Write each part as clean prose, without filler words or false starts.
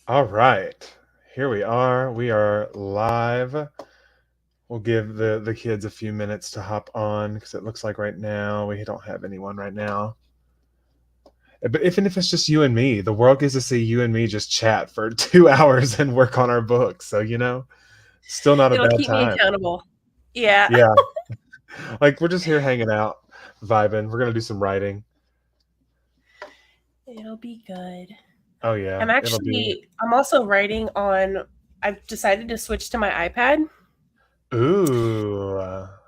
All right. Here we are. We are live. We'll give the kids a few minutes to hop on because it looks like right now we don't have anyone right now. But even if it's just you and me, the world gets to see you and me just chat for 2 hours and work on our books. So, still not a It'll bad keep me time. accountable. Yeah. Yeah. Like we're just here hanging out, vibing. We're gonna do some writing. It'll be good. Oh yeah. It'll be I'm also writing on, I've decided to switch to my iPad. ooh.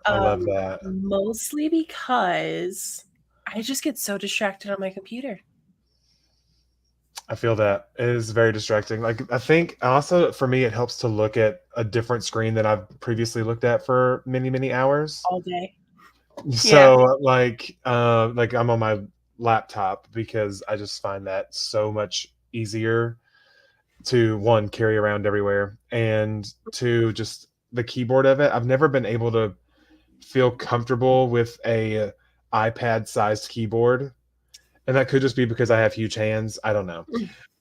I love that. Mostly because I just get so distracted on my computer. I feel that it is very distracting. Like I think also for me it helps to look at a different screen than I've previously looked at for many, many hours. All day. Yeah. So like I'm on my laptop because I just find that so much easier to one carry around everywhere and to just the keyboard of it. I've never been able to feel comfortable with a iPad sized keyboard. And that could just be because I have huge hands. I don't know.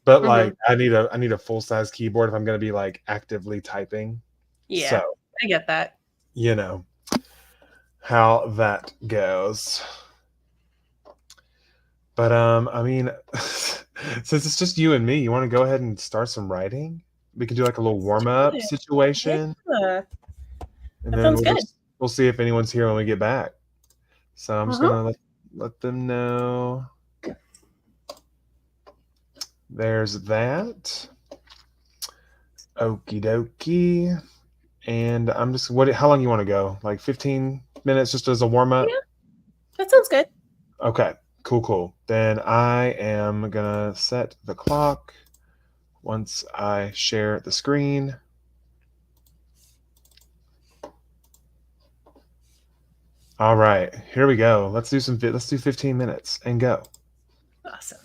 But, like, Hmm. I need a full-size keyboard if I'm gonna be, like, actively typing. So, Yeah. I get that. you know how that goes. But, I mean, since it's just you and me, you wanna go ahead and start some writing? We can do, like, a little Let's do warm-up it. situation, Yeah. and That then sounds good. we'll see if anyone's here when we get back. So I'm just Hmm. gonna let them know. There's that. Okie dokie. And I'm just how long you wanna go? Like 15 minutes just as a warm-up? Yeah. That sounds good. Okay, cool, cool. Then I am gonna set the clock once I share the screen. All right, here we go. Let's do 15 minutes and go. Awesome.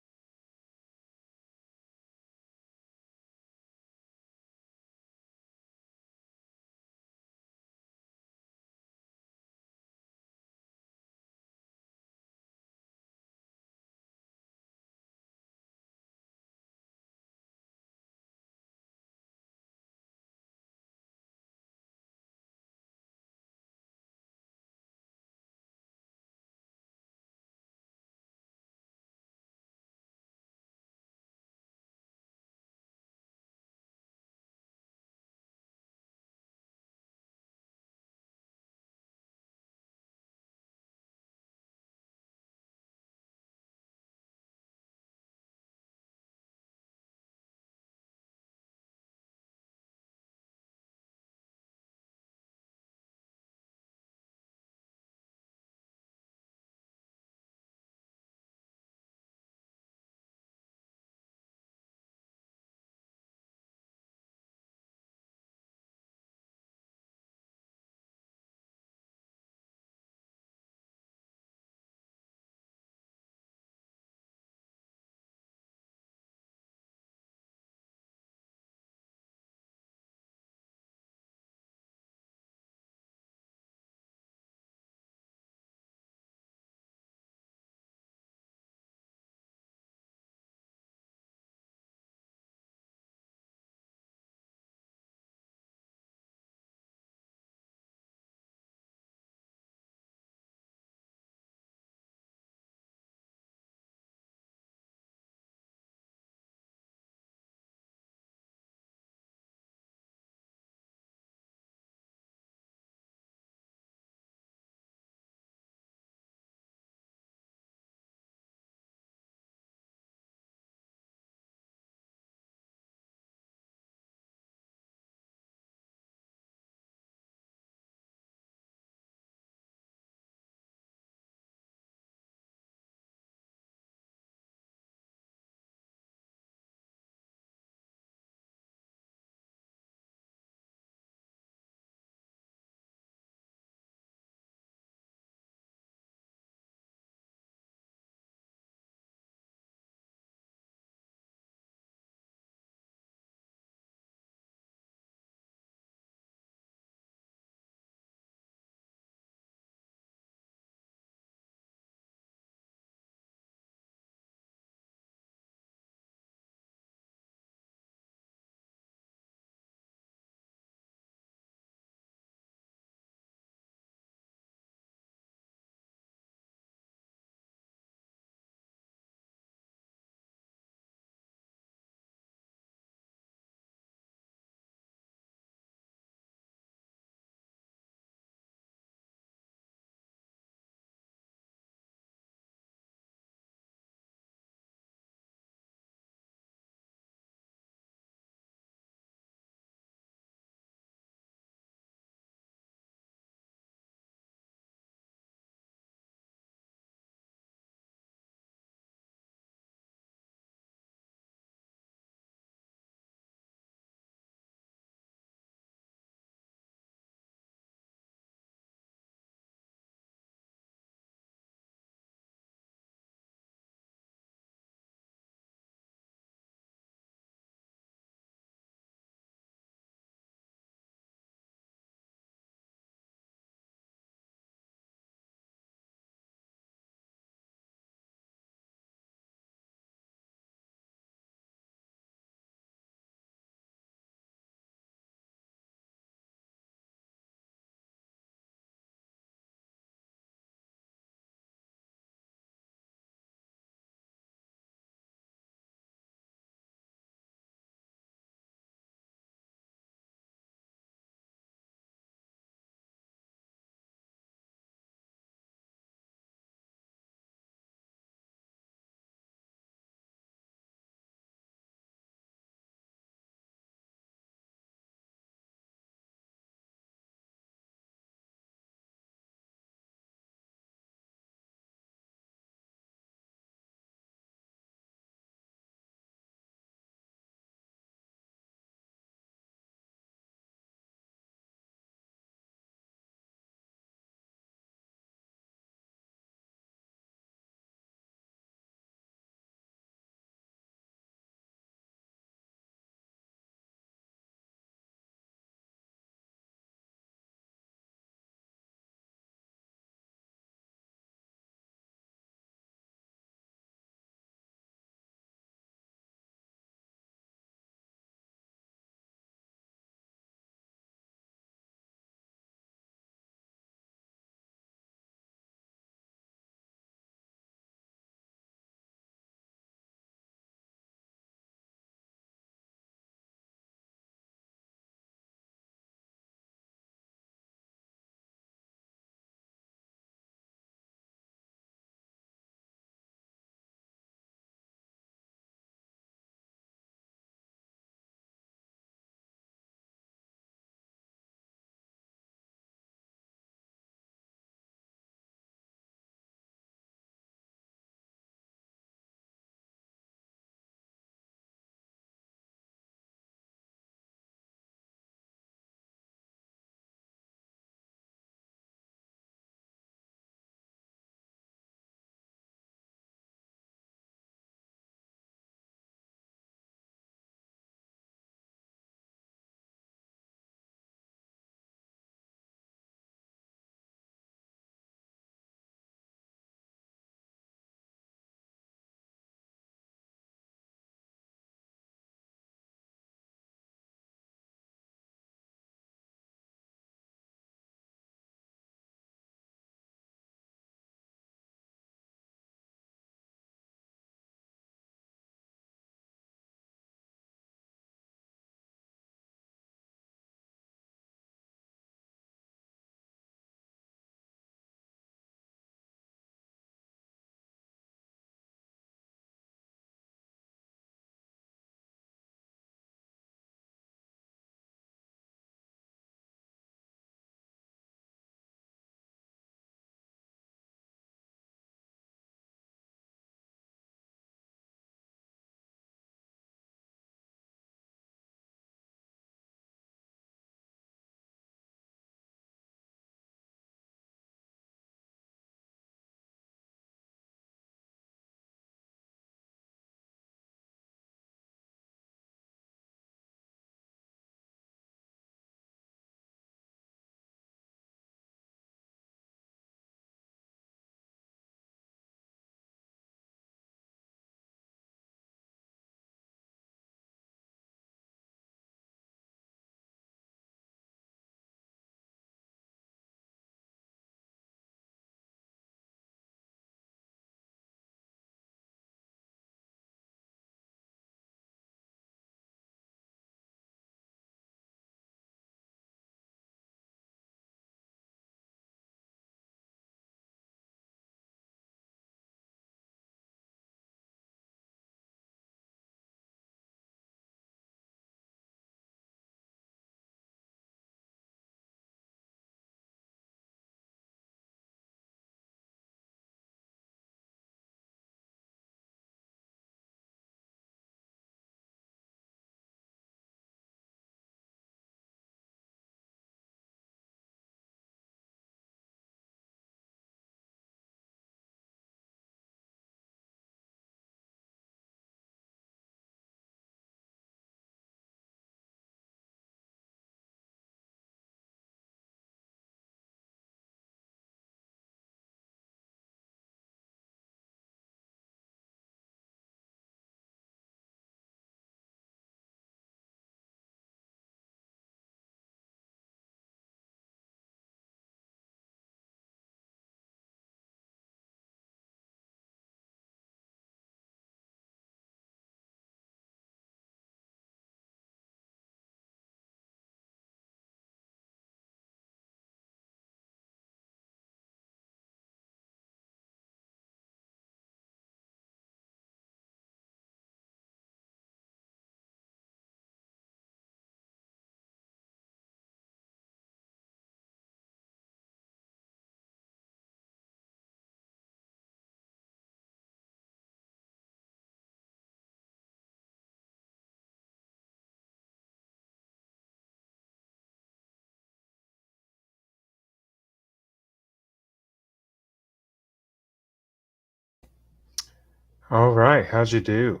All right. How'd you do?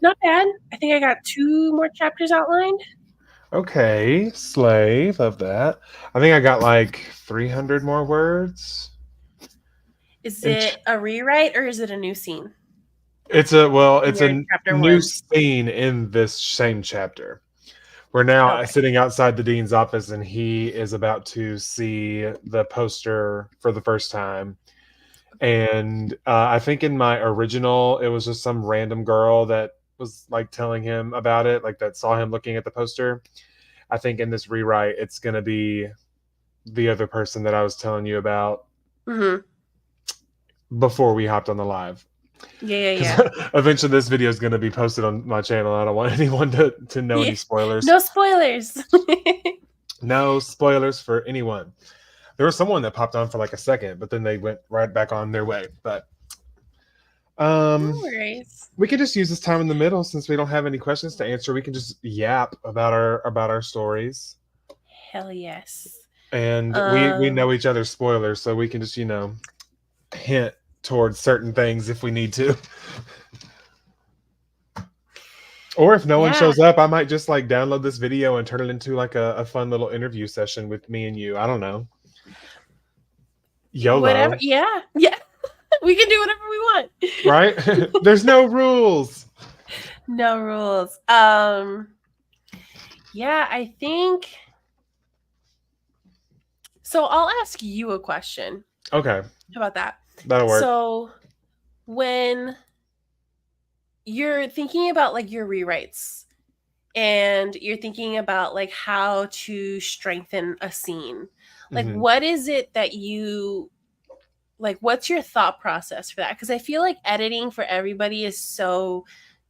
Not bad. I think I got 2 more chapters outlined. Okay. Slave of that. I think I got like 300 more words. Is And it a rewrite or is it a new scene in it's your a chapter new 1? scene in this same chapter. We're now Okay. sitting outside the dean's office, and he is about to see the poster for the first time. And I think in my original, it was just some random girl that was like telling him about it, like that saw him looking at the poster. I think in this rewrite, it's going to be the other person that I was telling you about Mhm. before we hopped on the live. Yeah, yeah, Because yeah. eventually this video is going to be posted on my channel. I don't want anyone to know Yeah. any spoilers. No spoilers. No spoilers for anyone. There was someone that popped on for like a second, but then they went right back on their way. But No um, worries. we could just use this time in the middle since we don't have any questions to answer. We can just yap about our stories, Hell yes. and we Um, know each other's spoilers, so we can just hint towards certain things if we need to. Or if no one yeah. shows up, I might just like download this video and turn it into like a fun little interview session with me and you. I don't know. Whatever. YOLO, Yeah. Yeah. We can do whatever we want. right? There's no rules. No rules. Yeah, I think so. I'll ask you a question. Okay, How about that? that'll work. So, when you're thinking about like your rewrites and you're thinking about like how to strengthen a scene, like Hmm. what is it that you like what's your thought process for that? Because I feel like editing for everybody is so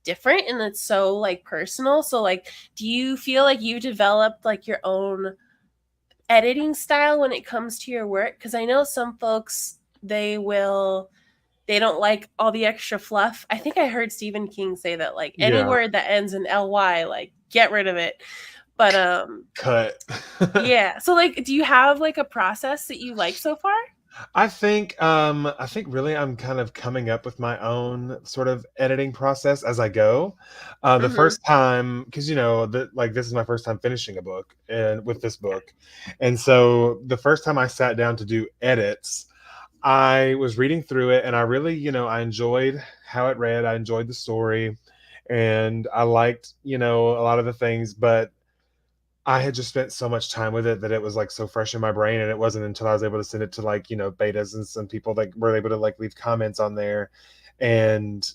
different and it's so like personal. So like do you feel like you developed like your own editing style when it comes to your work? Because I know some folks they don't like all the extra fluff. I think I heard Stephen King say that like any Yeah, word that ends in ly, like get rid of it. But cut. yeah. So like do you have like a process that you like so far? I think really I'm kind of coming up with my own sort of editing process as I go. The Mhm. first time, because like this is my first time finishing a book and with this book, and so the first time I sat down to do edits, I was reading through it, and I really, I enjoyed how it read. I enjoyed the story, and I liked, a lot of the things, but I had just spent so much time with it that it was like so fresh in my brain, and it wasn't until I was able to send it to like betas and some people that were able to like leave comments on there, and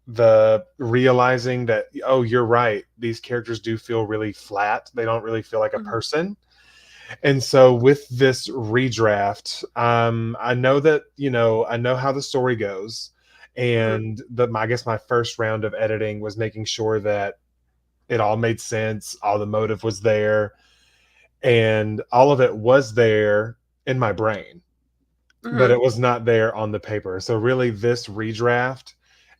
the realizing that, oh, you're right, these characters do feel really flat. They don't really feel like a Mhm. person. And so with this redraft, I know that I know how the story goes, Mhm. and I guess my first round of editing was making sure that it all made sense, all the motive was there, and all of it was there in my brain, but Mhm. it was not there on the paper. So really, this redraft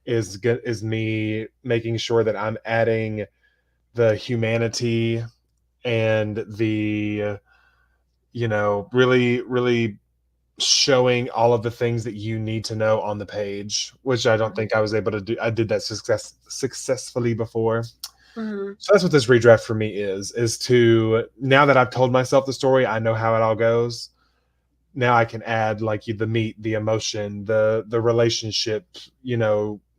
is me making sure that I'm adding the humanity and the really really showing all of the things that you need to know on the page, which I don't Mhm. think I was able to do. I did that successfully before. Mhm. So that's what this redraft for me is to, now that I've told myself the story, I know how it all goes. Now I can add like the meat, the emotion, the relationship,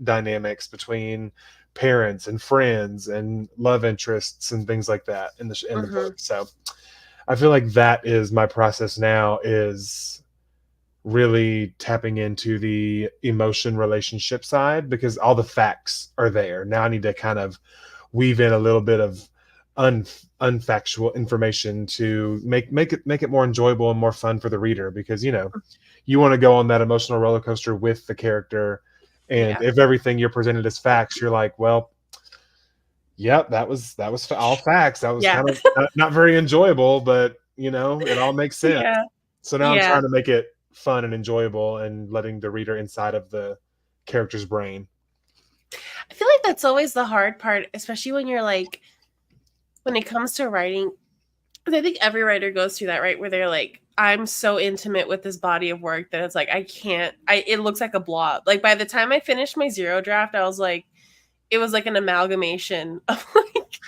dynamics between parents and friends and love interests and things like that in the book. Mhm. So I feel like that is my process now, is really tapping into the emotion relationship side, because all the facts are there. Now I need to kind of weave in a little bit of unfactual information to make it more enjoyable and more fun for the reader, because you want to go on that emotional roller coaster with the character, and Yeah. if everything you're presented as facts, you're like, well, yep, that was all facts. That was Yeah. kind of not very enjoyable, but it all makes sense. Yeah. So now I'm Yeah. trying to make it fun and enjoyable and letting the reader inside of the character's brain. I feel like that's always the hard part, especially when you're like when it comes to writing. 'Cause I think every writer goes through that, right? Where they're like, I'm so intimate with this body of work that it's like I can't. It looks like a blob. Like by the time I finished my zero draft, I was like, it was like an amalgamation of like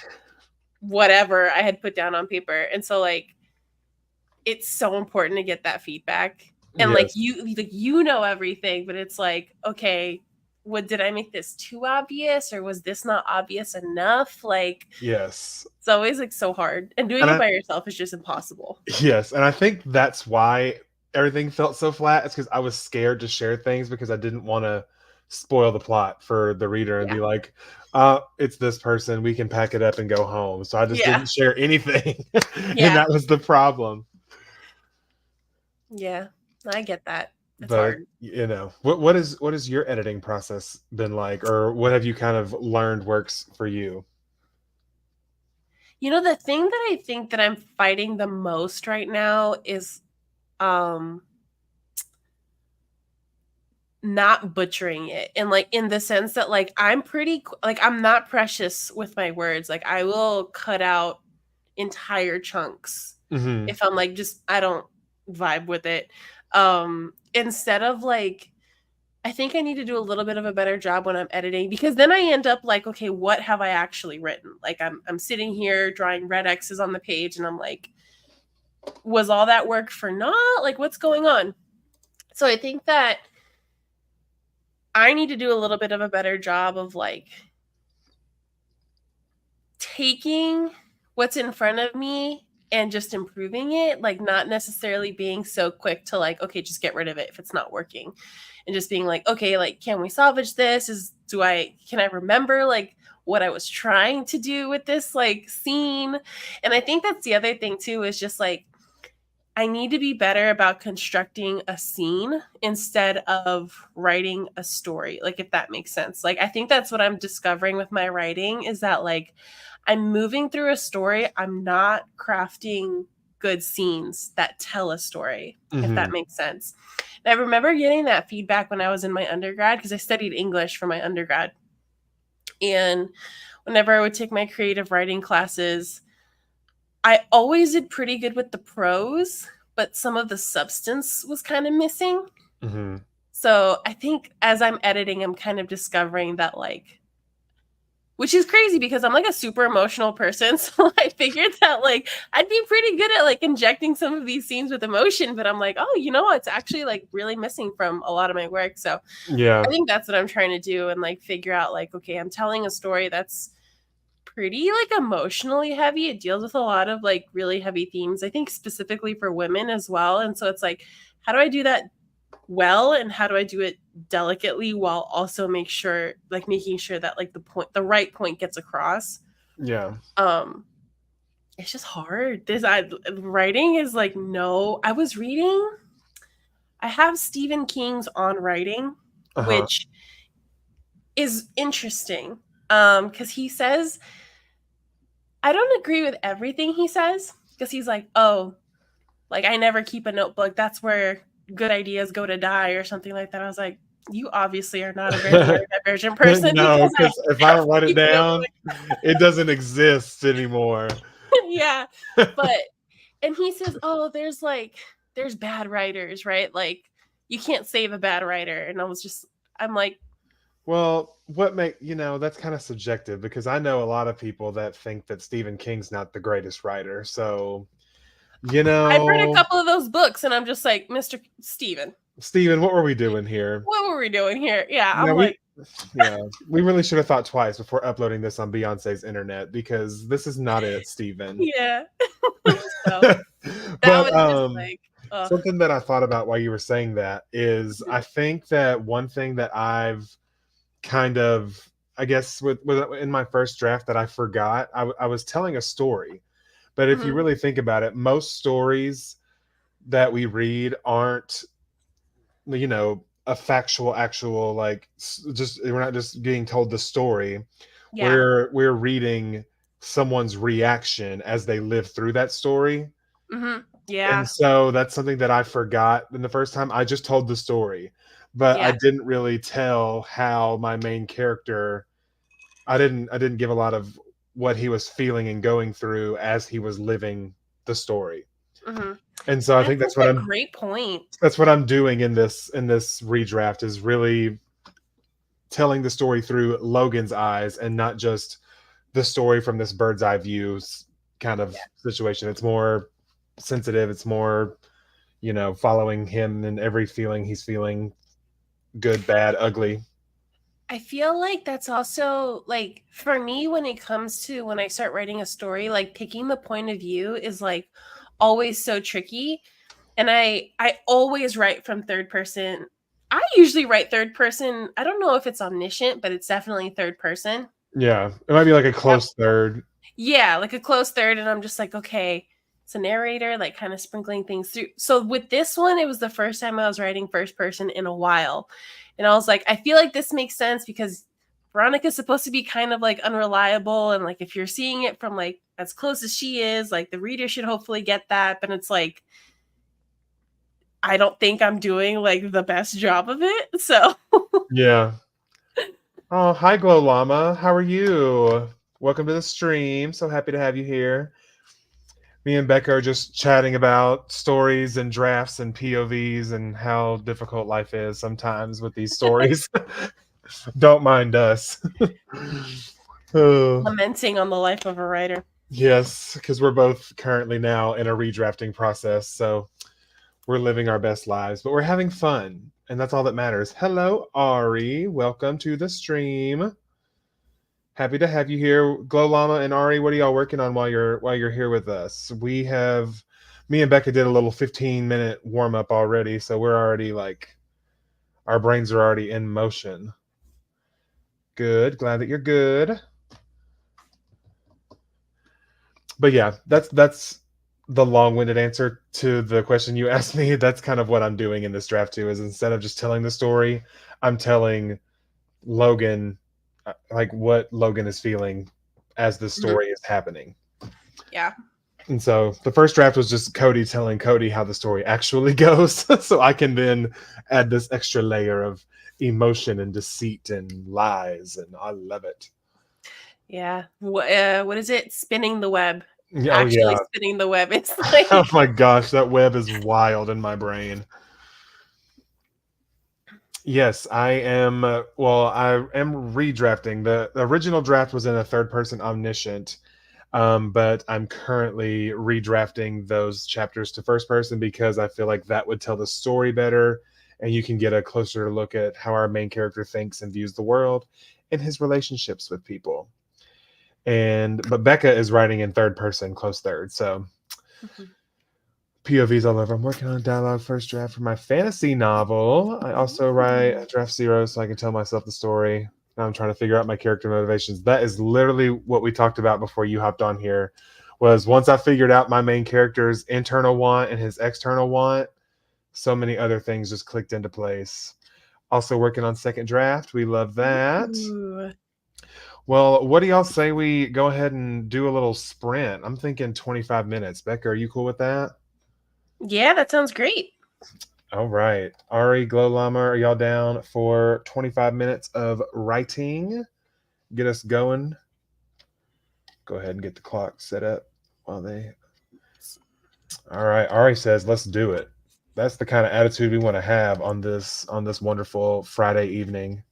whatever I had put down on paper, and so like it's so important to get that feedback. And Yes. like you know everything, but it's like, okay, what did I make this too obvious, or was this not obvious enough? Like Yes. it's always like so hard. And doing And it I by yourself is just impossible. yes, and I think that's why everything felt so flat. It's because I was scared to share things because I didn't wanna spoil the plot for the reader and Yeah. be like, it's this person, we can pack it up and go home." So I just Yeah. didn't share anything, and Yeah. that was the problem. Yeah. I get that. It's But, hard. what is your editing process been like, or what have you kind of learned works for you? You know, the thing that I think that I'm fighting the most right now is um not butchering it. And like in the sense that like I'm pretty like I'm not precious with my words. Like I will cut out entire chunks Mhm, if I'm like just I don't vibe with it. Instead of like I think I need to do a little bit of a better job when I'm editing because then I end up like, okay, what have I actually written? Like I'm sitting here drawing red X's on the page and I'm like, was all that work for naught? Like what's going on? So I think that I need to do a little bit of a better job of like taking what's in front of me and just improving it, like not necessarily being so quick to like, okay, just get rid of it if it's not working. And just being like, okay, like can we salvage this? Can I remember like what I was trying to do with this like scene? And I think that's the other thing too is just like I need to be better about constructing a scene instead of writing a story. Like if that makes sense. Like I think that's what I'm discovering with my writing is that like I'm moving through a story, I'm not crafting good scenes that tell a story, if that mhm, makes sense. And I remember getting that feedback when I was in my undergrad because I studied English for my undergrad. And whenever I would take my creative writing classes, I always did pretty good with the prose, but some of the substance was kind of missing. mhm. So I think as I'm editing, I'm kind of discovering that, like, which is crazy because I'm like a super emotional person. So I figured that, like, I'd be pretty good at like injecting some of these scenes with emotion, but I'm like, oh, you know, it's actually like really missing from a lot of my work. So I Yeah, think that's what I'm trying to do and like figure out, like, okay, I'm telling a story that's pretty like emotionally heavy. It deals with a lot of like really heavy themes, I think specifically for women as well. And so it's like, how do I do that well and how do I do it delicately while also making sure that like the right point gets across. yeah, Um it's just hard. This I Writing is like no. I have Stephen King's On Writing, uh-huh. which is interesting. Cuz he says I don't agree with everything he says because he's like, "Oh, like I never keep a notebook. That's where good ideas go to die or something like that." I was like, "You obviously are not a very neurodivergent person No, because I because if I have don't to write it keep a down, notebook." it doesn't exist anymore. Yeah. But and he says, "Oh, there's bad writers, right? Like you can't save a bad writer." And I'm like, Well, that's kind of subjective because I know a lot of people that think that Stephen King's not the greatest writer. So, you I've read a know, couple of those books and I'm just like, "Mr. Steven, Stephen, what were we doing here? what were we doing here?" Yeah, Yeah, I'm like, we really should have thought twice before uploading this on Beyonce's internet because this is not it, Stephen. yeah. So that But was just like, ugh. something that I thought about while you were saying that is I think that one thing that I've kind of I guess with in my first draft that I forgot, I was telling a story. But if you Mhm. really think about it, most stories that we read aren't, a factual, actual, like, just we're not just being told the story. Yeah. We're reading someone's reaction as they live through that story. Mhm. And Yeah. so that's something that I forgot. And the first time I just told the story, but I Yeah. didn't really tell how my main character I didn't give a lot of what he was feeling and going through as he was living the story. Mhm. And so I think That's a great point. that's what I'm doing in this redraft is really telling the story through Logan's eyes and not just the story from this bird's eye view kind of situation. It's more sensitive. It's more, following him and every feeling he's feeling, good, bad, ugly. I feel like that's also like for me when it comes to when I start writing a story, like picking the point of view is like always so tricky. And I always write from third person. I usually write third person. I don't know if it's omniscient, but it's definitely third person. Yeah, it might be like a Yep. close third. Yeah, like a close third, and I'm just like, okay, it's a narrator, like kind of sprinkling things through. So with this one, it was the first time I was writing first person in a while. And I was like, I feel like this makes sense because Veronica's supposed to be kind of like unreliable. And like if you're seeing it from like as close as she is, like the reader should hopefully get that. But it's like I don't think I'm doing like the best job of it. So Yeah. Oh, hi, Glow Llama. How are you? Welcome to the stream. So happy to have you here. Me and Becca are just chatting about stories and drafts and POVs and how difficult life is sometimes with these stories. Don't mind us. Oh, lamenting on the life of a writer. yes, because we're both currently now in a redrafting process. So we're living our best lives, but we're having fun. And that's all that matters. Hello, Ari. Welcome to the stream. Happy to have you here. Glow Llama and Ari, what are y'all working on while you're here with us? Me and Becca did a little 15-minute warm up already, so we're already like our brains are already in motion. Good. Glad that you're good. But yeah, that's the long-winded answer to the question you asked me. That's kind of what I'm doing in this draft too, is instead of just telling the story, I'm telling Logan like what Logan is feeling as the Mhm. story is happening. Yeah. And so the first draft was just Cody telling Cody how the story actually goes. So I can then add this extra layer of emotion and deceit and lies. And I love it. Yeah. What is it? Spinning the web. Oh, Actually yeah. spinning the web. It's Oh, like my gosh. That web is wild in my brain. Yes, I am. Well, I am redrafting. The original draft was in a third person omniscient. But I'm currently redrafting those chapters to first person because I feel like that would tell the story better, and you can get a closer look at how our main character thinks and views the world and his relationships with people. But Becca is writing in third person, close third, so Mhm. POVs all over. I'm working on a dialogue first draft for my fantasy novel. I also write a draft zero so I can tell myself the story. Now I'm trying to figure out my character motivations. That is literally what we talked about before you hopped on here. Was once I figured out my main character's internal want and his external want, so many other things just clicked into place. Also working on second draft. We love that. Ooh. Well, what do y'all say we go ahead and do a little sprint? I'm thinking 25 minutes. Becca, are you cool with that? Yeah, that sounds great. All right. Ari, Glow Llama, are y'all down for 25 minutes of writing? Get us going. Go ahead and get the clock set up while they. All right. Ari says, "Let's do it." That's the kind of attitude we want to have on this wonderful Friday evening.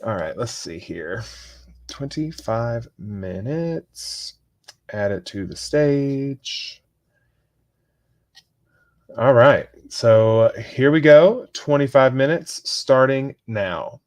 All right. Let's see here. 25 minutes. Add it to the stage. All right. So here we go. 25 minutes starting now.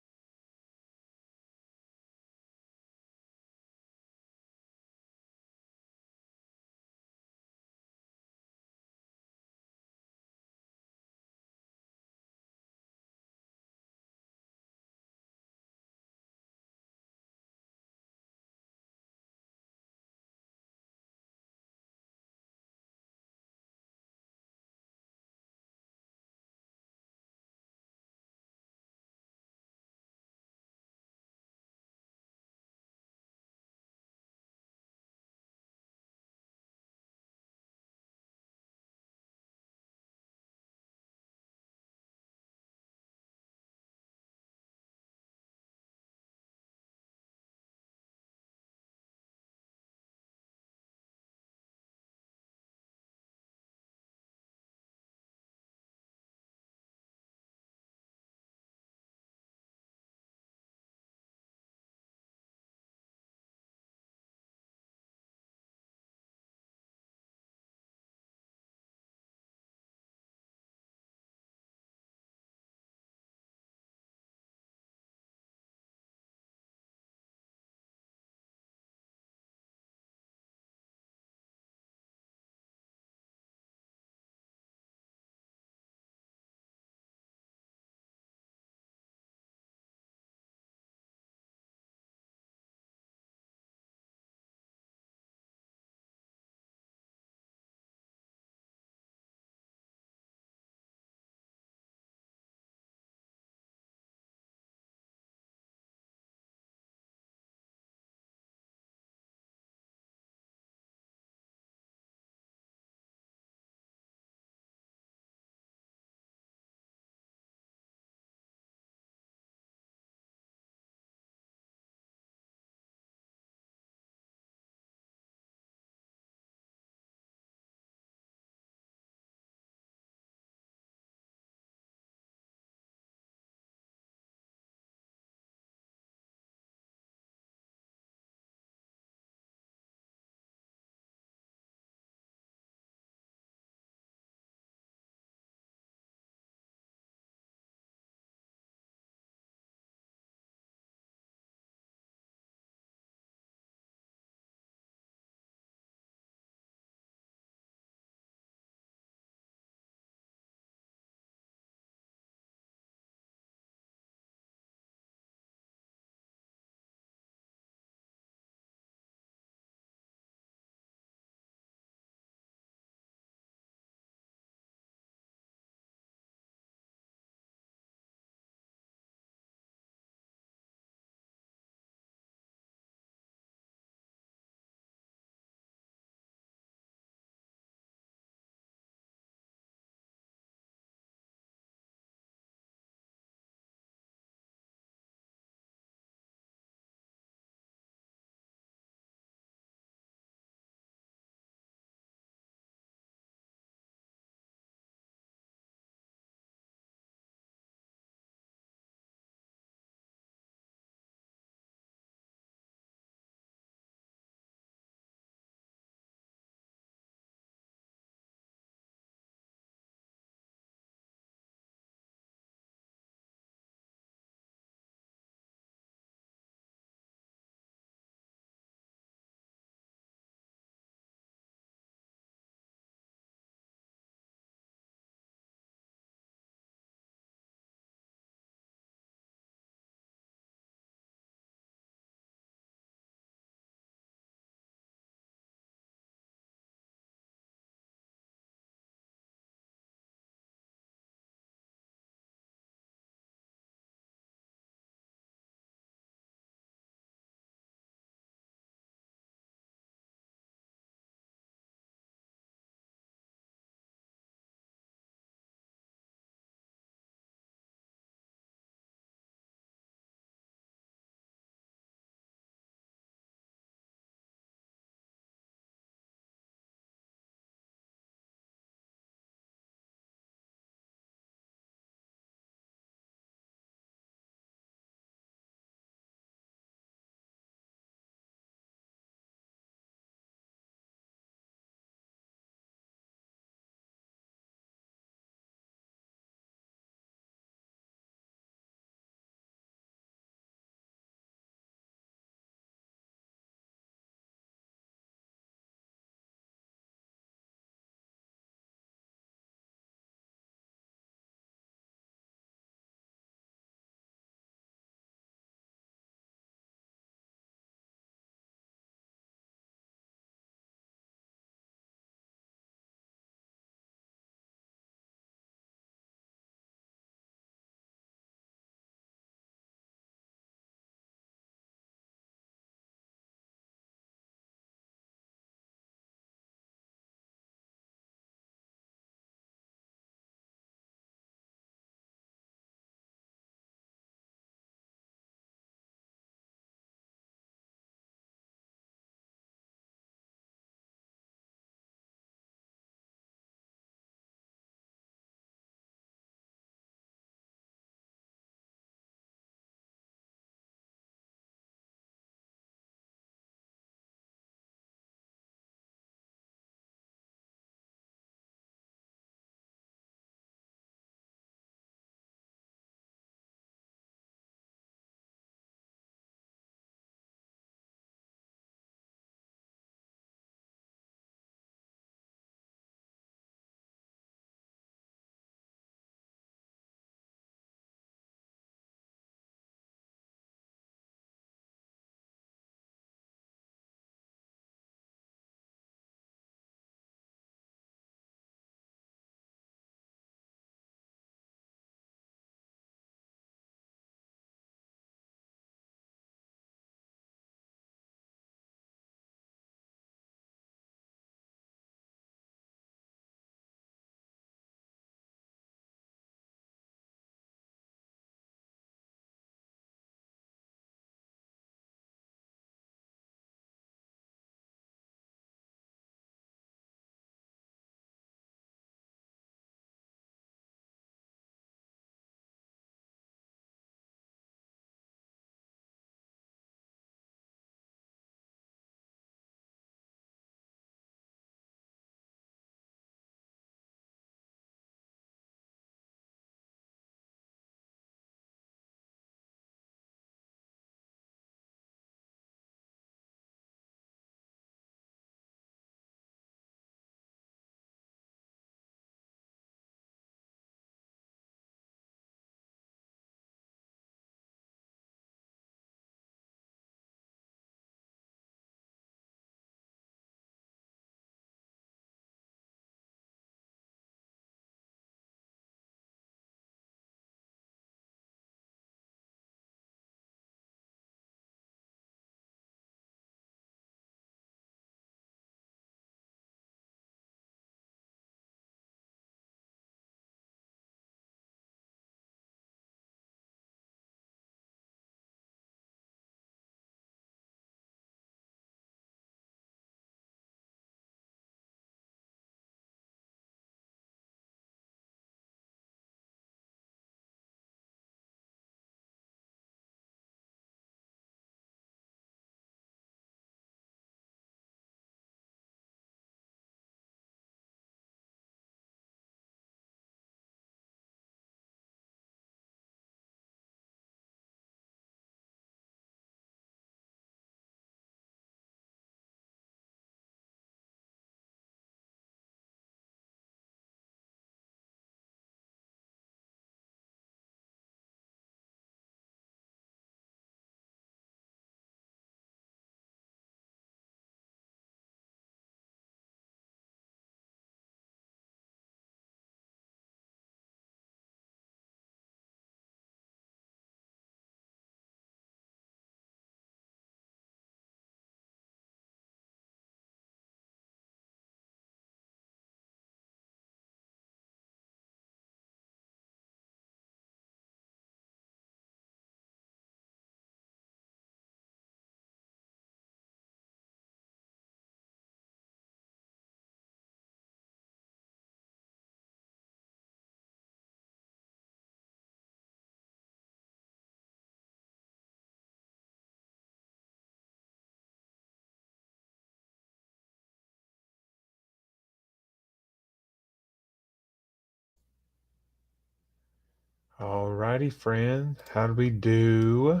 Alrighty, friend. How did we do?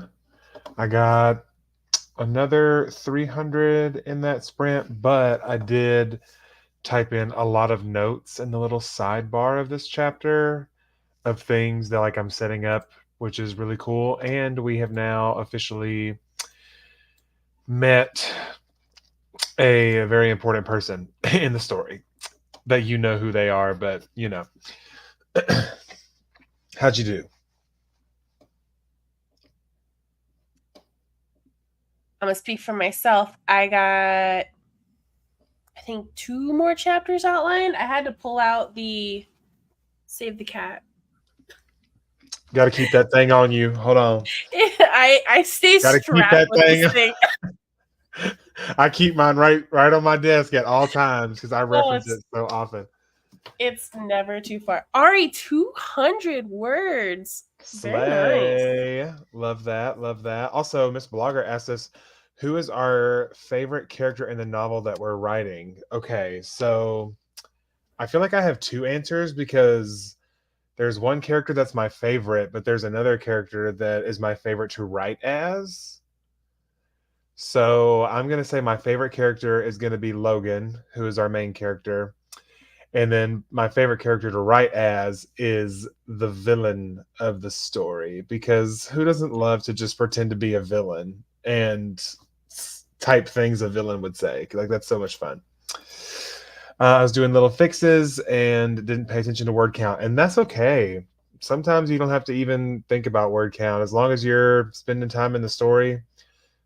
I got another 300 in that sprint, but I did type in a lot of notes in the little sidebar of this chapter of things that like I'm setting up, which is really cool. And we have now officially met a very important person in the story that you know who they are, but you know. How'd you do? I'm gonna speak for myself. I got, I think, 2 more chapters outlined. I had to pull out the save the cat. Got to keep that thing on you. Hold on. I stay Got to keep strapped that with this thing. thing. I keep mine right on my desk at all times because I Oh, reference it so often. it's never too far. Ari, 200 words. Very nice. Slay. Love that. Love that. Also, Miss Blogger asked us, who is our favorite character in the novel that we're writing? Okay, so I feel like I have two answers because there's one character that's my favorite, but there's another character that is my favorite to write as. So I'm going to say my favorite character is going to be Logan, who is our main character. And then my favorite character to write as is the villain of the story, because who doesn't love to just pretend to be a villain and type things a villain would say? Like, that's so much fun. I was doing little fixes and didn't pay attention to word count, and that's okay. Sometimes you don't have to even think about word count. As long as you're spending time in the story,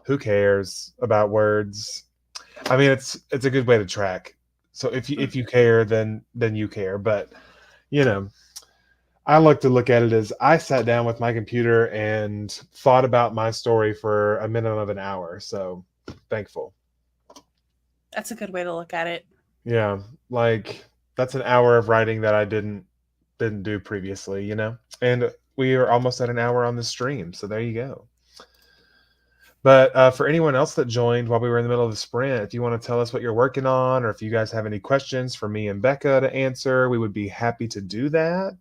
who cares about words? I mean, it's a good way to track. So if you care, then you care. But you know, I like to look at it as I sat down with my computer and thought about my story for a minimum of an hour. So thankful. That's a good way to look at it. Yeah, like that's an hour of writing that I didn't do previously. You know, and we are almost at an hour on the stream. So there you go. But for anyone else that joined while we were in the middle of the sprint, if you want to tell us what you're working on, or if you guys have any questions for me and Becca to answer, we would be happy to do that.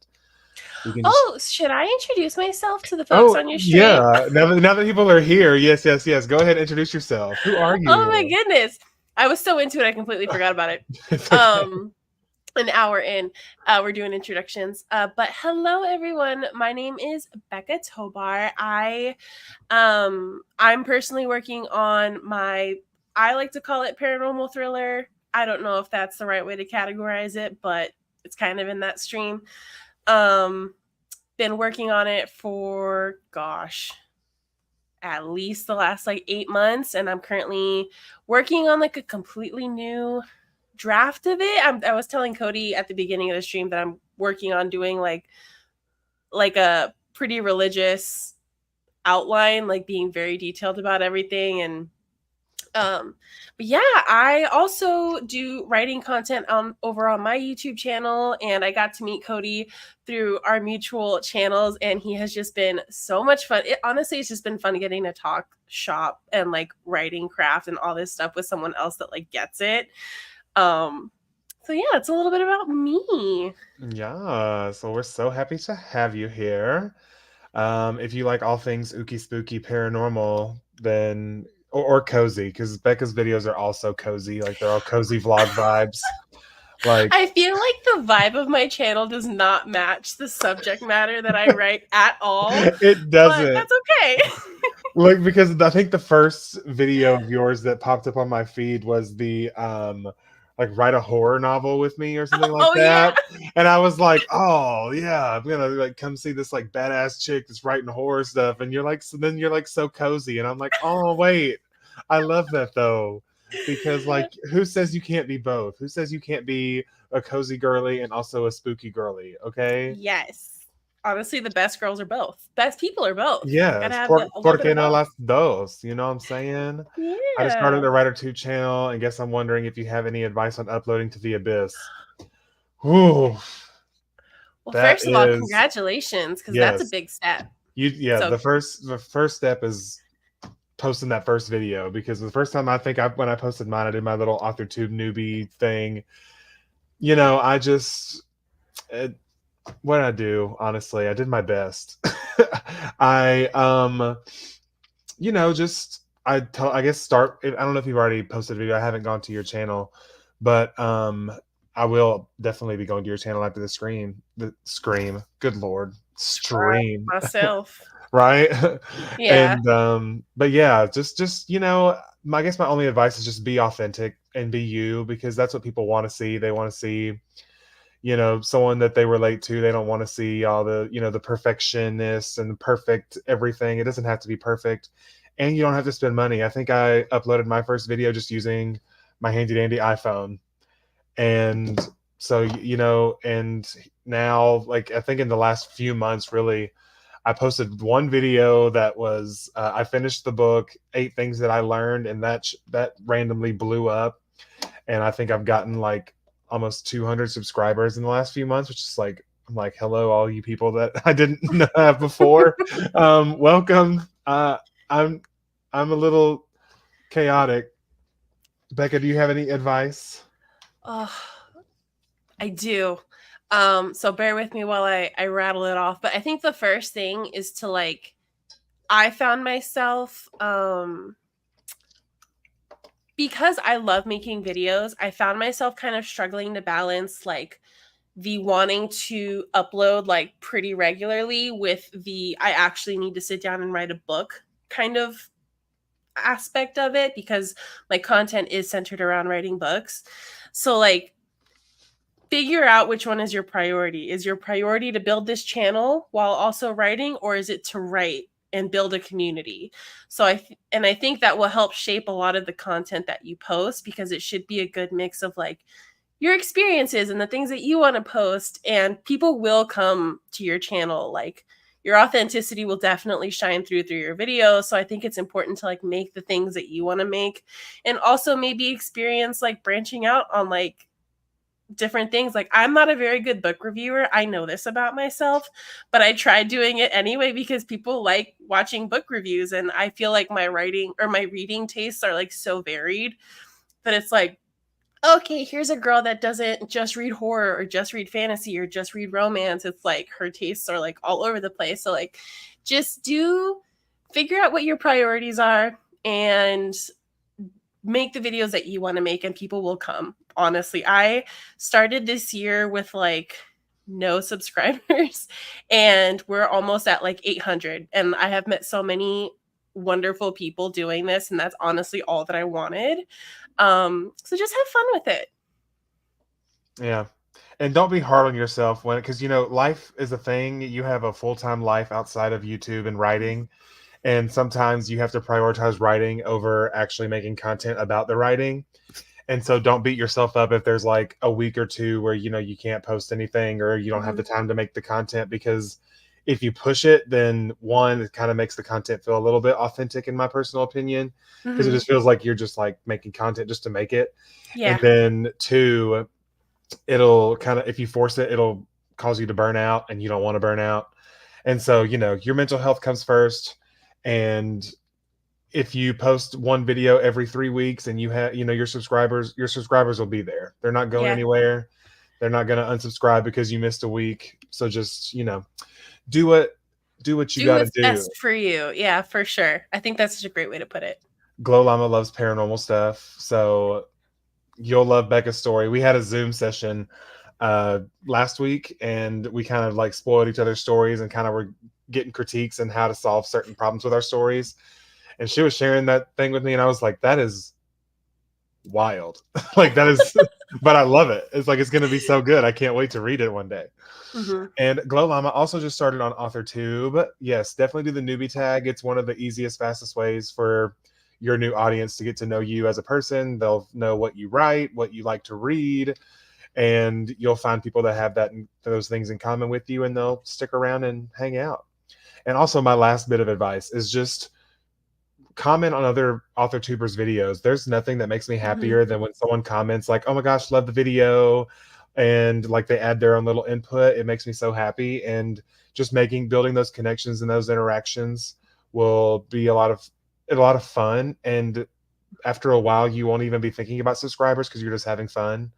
We can just. Oh, should I introduce myself to the folks Oh on your stream? yeah! Now that people are here, yes, yes, yes. Go ahead, and introduce yourself. Who are Oh my you? goodness. I was so into it I completely forgot about it. It's okay. Um an hour in, we're doing introductions. But hello everyone. My name is Becca Tobar. I'm personally working on my, I like to call it paranormal thriller. I don't know if that's the right way to categorize it, but it's kind of in that stream. Um been working on it for gosh, at least the last like 8 months, and I'm currently working on like a completely new draft of it. I was telling Cody at the beginning of the stream that I'm working on doing like a pretty religious outline, like being very detailed about everything. And but yeah, I also do writing content over on my YouTube channel, and I got to meet Cody through our mutual channels, and he has just been so much fun. It honestly, it's just been fun getting to talk shop and like writing craft and all this stuff with someone else that like gets it. So yeah, it's a little bit about me. Yeah, so we're so happy to have you here. If you like all things ooky spooky paranormal, then or cozy, because Becca's videos are also cozy, like they're all cozy vlog vibes. Like I feel like the vibe of my channel does not match the subject matter that I write at all, it but doesn't. that's okay. Like because I think the first video of yours that popped up on my feed was the like write a horror novel with me or something like Oh yeah. that. And I was like, "Oh, yeah, I'm going to like come see this like badass chick that's writing horror stuff." And you're like then you're like so cozy and I'm like, "Oh, wait. I love that though." Because like who says you can't be both? Who says you can't be a cozy girly and also a spooky girly, okay? Yes. Honestly, the best girls are both. Best people are both. Gotta Yes, have a little por bit of qué no both. las dos? You know what I'm saying? I just started Yeah. a Writer 2 channel, and guess I'm wondering if you have any advice on uploading to the abyss. Whew, Well, that first of all, is congratulations, because that's a yes. big step. Yeah, So the first step is posting that first video because the first time I think when I posted mine, I did my little AuthorTube newbie thing. You know, I just What did I do? Honestly, I did my best. I just I guess start. I don't know if you've already posted a video. I haven't gone to your channel, but I will definitely be going to your channel after the scream. The scream. Good lord, stream. Myself. Right. Yeah. And but yeah, just I guess my only advice is just be authentic and be you, because that's what people want to see. They want to see someone that they relate to. They don't want to see all the the perfectionists and the perfect everything. It doesn't have to be perfect, and you don't have to spend money. I think I uploaded my first video just using my handy dandy iPhone. And so and now, like, I think in the last few months, really, I posted one video that was I finished the book, 8 things that I learned, and that randomly blew up. And I think I've gotten like almost 200 subscribers in the last few months, which is like, I'm like, hello, all you people that I didn't have before. Welcome. I'm I'm a little chaotic. Becca, do you have any advice? Oh, I do. So bear with me while I rattle it off. But I think the first thing is to like I found myself because I love making videos, I found myself kind of struggling to balance like the wanting to upload like pretty regularly with the I actually need to sit down and write a book kind of aspect of it, because my content is centered around writing books. So like figure out which one is your priority. Is your priority to build this channel while also writing, or is it to write and build a community? So I think that will help shape a lot of the content that you post, because it should be a good mix of like your experiences and the things that you want to post, and people will come to your channel. Like your authenticity will definitely shine through your videos. So I think it's important to like make the things that you want to make, and also maybe experience like branching out on like different things. Like I'm not a very good book reviewer. I know this about myself, but I tried doing it anyway because people like watching book reviews, and I feel like my writing or my reading tastes are like so varied that it's like, okay, here's a girl that doesn't just read horror or just read fantasy or just read romance. It's like her tastes are like all over the place. So like just do figure out what your priorities are and make the videos that you want to make, and people will come. Honestly, I started this year with like no subscribers and we're almost at like 800, and I have met so many wonderful people doing this, and that's honestly all that I wanted. So just have fun with it. Yeah. And don't be hard on yourself because life is a thing. You have a full-time life outside of YouTube and writing, and sometimes you have to prioritize writing over actually making content about the writing. And so don't beat yourself up if there's like a week or two where you can't post anything or you don't have Mm-hmm. the time to make the content, because if you push it, then one, it kind of makes the content feel a little bit authentic, in my personal opinion, because it Mm-hmm. just feels like you're just like making content just to make it. And Yeah. then two, it'll kind of, if you force it, it'll cause you to burn out, and you don't want to burn out. And so your mental health comes first. And if you post one video every 3 weeks, and you have your subscribers will be there. They're not going Yeah. anywhere. They're not going to unsubscribe because you missed a week. So just do what you Do got to what's do. best for you. Yeah, for sure. I think that's such a great way to put it. Glow Llama loves paranormal stuff, so you'll love Becca's story. We had a Zoom session last week, and we kind of like spoiled each other's stories and kind of were getting critiques and how to solve certain problems with our stories. And she was sharing that thing with me, and I was like, that is wild. Like, that is, but I love it. It's like, it's going to be so good. I can't wait to read it one day. Mm-hmm. And Glow Llama also just started on AuthorTube. Yes, definitely do the newbie tag. It's one of the easiest, fastest ways for your new audience to get to know you as a person. They'll know what you write, what you like to read, and you'll find people that have those things in common with you, and they'll stick around and hang out. And also, my last bit of advice is just comment on other author tubers videos. There's nothing that makes me Mm-hmm. happier than when someone comments like, oh my gosh, love the video, and like they add their own little input. It makes me so happy. And just building those connections and those interactions will be a lot of fun. And after a while, you won't even be thinking about subscribers because you're just having fun.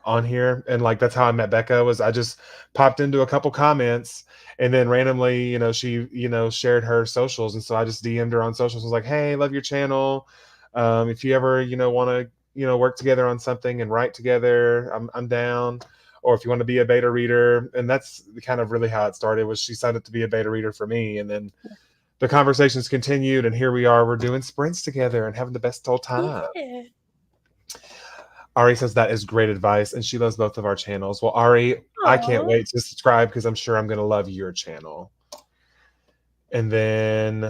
on here, and like that's how I met Becca. Was I just popped into a couple comments, and then randomly, she, shared her socials, and so I just DM'd her on socials. Was like, hey, love your channel. If you ever, want to, work together on something and write together, I'm down. Or if you want to be a beta reader, and that's kind of really how it started. Was she signed up to be a beta reader for me, and then the conversations continued, and here we are. We're doing sprints together and having the best old time. Yeah. Ari says that is great advice, and she loves both of our channels. Well, Ari, I can't Aw. wait to subscribe because I'm sure I'm going to love your channel. And then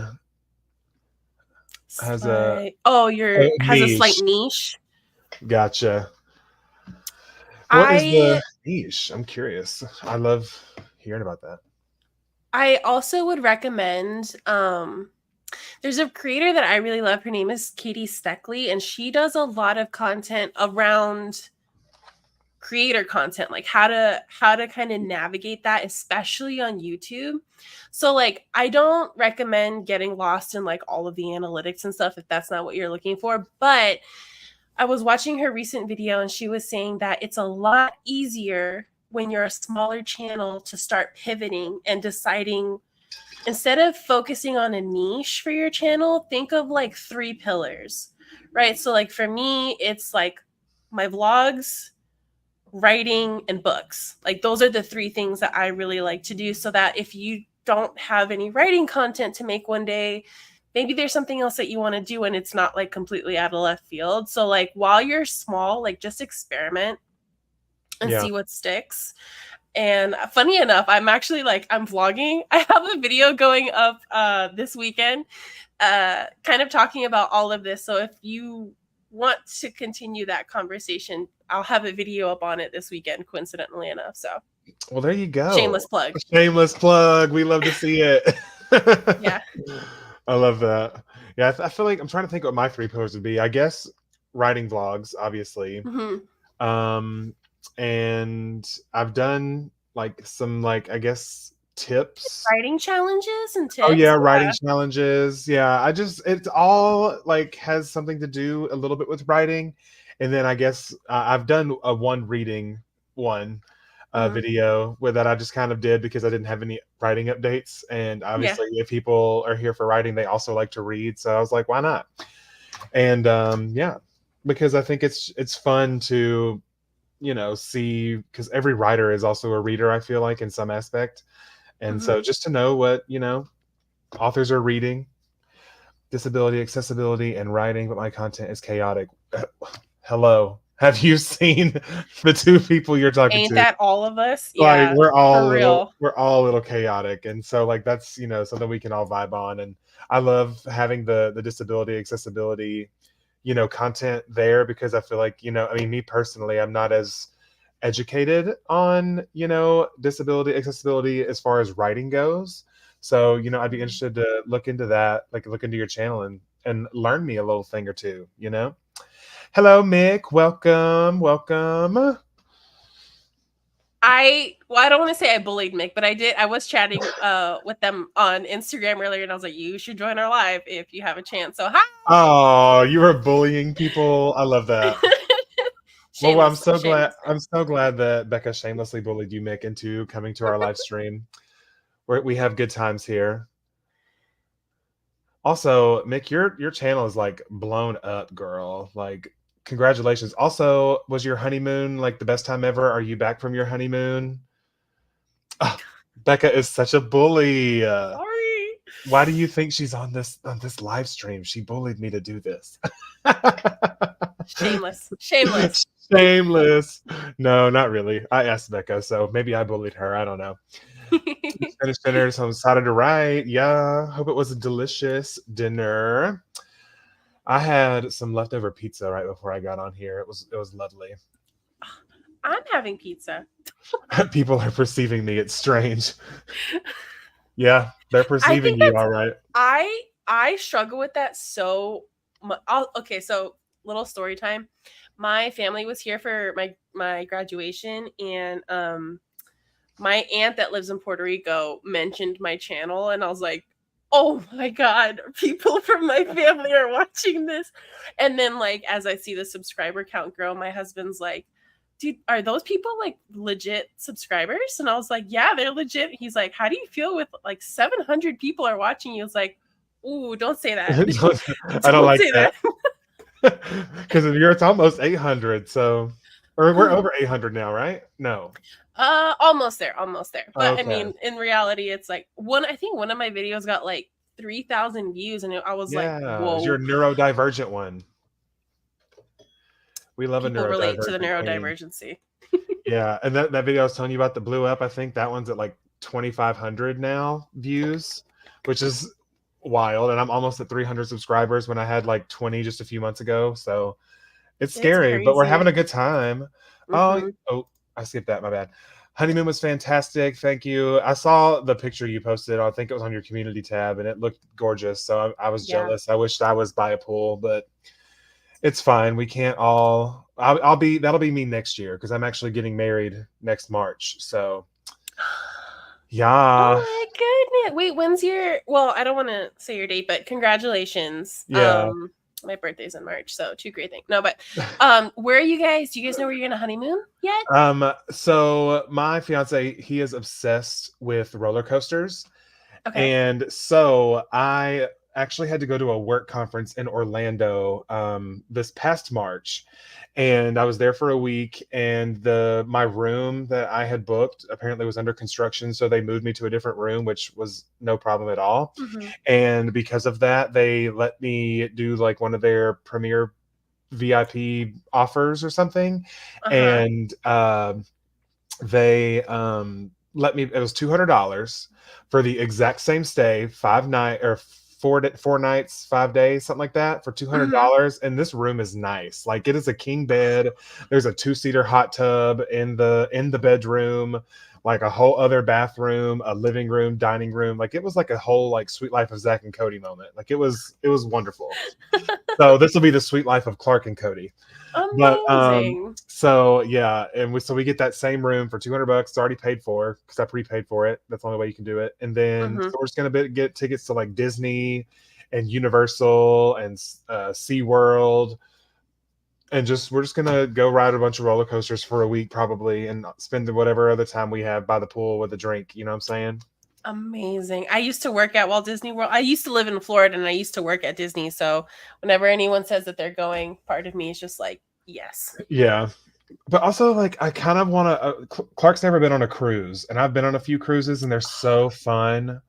has a has a slight niche. niche. Gotcha. What is I the niche? I'm curious. I love hearing about that. I also would recommend there's a creator that I really love. Her name is Katie Steckley, and she does a lot of content around creator content, like how to kind of navigate that, especially on YouTube. So like I don't recommend getting lost in like all of the analytics and stuff if that's not what you're looking for, but I was watching her recent video and she was saying that it's a lot easier when you're a smaller channel to start pivoting and deciding, instead of focusing on a niche for your channel, think of like 3 pillars, right? So like for me, it's like my vlogs, writing, and books. Like those are the 3 things that I really like to do, so that if you don't have any writing content to make one day, maybe there's something else that you want to do and it's not like completely out of left field. So like while you're small, like just experiment and Yeah. see what sticks. And funny enough, I'm actually like, I'm vlogging. I have a video going up this weekend, kind of talking about all of this. So if you want to continue that conversation, I'll have a video up on it this weekend, coincidentally enough. So Well, there you go. shameless plug. Shameless plug. We love to see it. Yeah. I love that. Yeah, I feel like I'm trying to think what my 3 pillars would be. I guess writing vlogs, obviously. Mm-hmm. Um, and I've done like some, like, I guess, tips. Writing challenges and Oh yeah, tips. writing challenges. Yeah, it's all like has something to do a little bit with writing. And then I guess I've done a one reading one Mm-hmm. video where that I just kind of did because I didn't have any writing updates. And Yeah. obviously, if people are here for writing, they also like to read. So I was like, why not? And yeah, because I think it's fun to see, because every writer is also a reader, I feel like, in some aspect. And Mm-hmm. so just to know what authors are reading, disability, accessibility, and writing, but my content is chaotic. Hello, have you seen the 2 people you're talking Ain't to? that all of us? Like Yeah, for real. we're all a little chaotic, and so like that's something we can all vibe on. And I love having the disability, accessibility, content there, because I feel like I mean, me personally, I'm not as educated on disability, accessibility as far as writing goes. So I'd be interested to look into that, like look into your channel and learn me a little thing or two. Hello, Mick. Welcome. I don't want to say I bullied Mick, but I was chatting with them on Instagram earlier, and I was like, you should join our live if you have a chance. So hi. Oh, you were bullying people. I love that. Well, I'm Shameless, so glad. shameless. I'm so glad that Becca shamelessly bullied you, Mick, into coming to our live stream. We have good times here. Also, Mick, your channel is like blown up, girl. Like, congratulations. Also, was your honeymoon like the best time ever? Are you back from your honeymoon? Ah, Becca is such a bully. Sorry. Why do you think she's on this live stream? She bullied me to do this. Shameless, shameless. Shameless. No, not really. I asked Becca, so maybe I bullied her. I don't know. Finished dinner, so I'm excited to write. Yeah, hope it was a delicious dinner. I had some leftover pizza right before I got on here. It was lovely. I'm having pizza. People are perceiving me. It's strange. Yeah, they're I perceiving think you that's all right. I struggle with that so much. Okay, so little story time. My family was here for my graduation, and my aunt that lives in Puerto Rico mentioned my channel, and I was like, oh my god, people from my family are watching this. And then like as I see the subscriber count grow, my husband's like, dude, are those people like legit subscribers? And I was like, yeah, they're legit. He's like, how do you feel with like 700 people are watching you? I was like, ooh, don't say that. I don't Don't like say that. that. Because if you're, it's almost 800. So, or we're over 800 now, right? No. Almost there, almost there. But I Okay. mean, in reality, it's like I think one of my videos got like 3,000 views, and I was like, Yeah. It's your whoa, neurodivergent one. We love a people relate to the neurodivergent queen. neurodivergency. Yeah. And that video I was telling you about that blew up, I think that one's at like 2,500 now views, which is wild. And I'm almost at 300 subscribers when I had like 20 just a few months ago. So it's It's scary, but we're having crazy. a good time. Oh, Mm-hmm. oh, I skipped that. My bad. Honeymoon was fantastic. Thank you. I saw the picture you posted. I think it was on your community tab, and it looked gorgeous. So I was Yeah. jealous. I wished I was by a pool, but it's fine. We can't all. I'll be. That'll be me next year because I'm actually getting married next March. So Oh yeah, my goodness. Wait, when's your well, I don't want to say your date, but congratulations. yeah. My birthday's in March, so two great things. No, but where are you guys? Do you guys know where you're gonna honeymoon yet? So my fiance, he is obsessed with roller coasters. Okay. And so I actually had to go to a work conference in Orlando this past March, and I was there for a week. And the my room that I had booked apparently was under construction, so they moved me to a different room, which was no problem at all. Mm-hmm. And because of that, they let me do like one of their premier VIP offers or something, Uh-huh. and they let me. It was $200 for the exact same stay, 5 night or 4 nights, 5 days, something like that, for two hundred Mm-hmm. dollars. And this room is nice. Like it is a king bed. There's a 2-seater hot tub in the bedroom, like a whole other bathroom, a living room, dining room. Like it was like a whole like Sweet Life of Zach and Cody moment. Like it was wonderful. So this will be the Sweet Life of Clark and Cody. But Amazing. so yeah, and we get that same room for $200. It's already paid for because I prepaid for it. That's the only way you can do it. And then Mm-hmm. so we're just gonna get tickets to like Disney and Universal and SeaWorld, and we're just gonna go ride a bunch of roller coasters for a week probably, and spend whatever other time we have by the pool with a drink. You know what I'm saying? Amazing. I used to work at Walt Disney World. I used to live in Florida and I used to work at Disney. So whenever anyone says that they're going, part of me is just like, yes. Yeah. But also, like, I kind of want to. Clark's never been on a cruise, and I've been on a few cruises, and they're so fun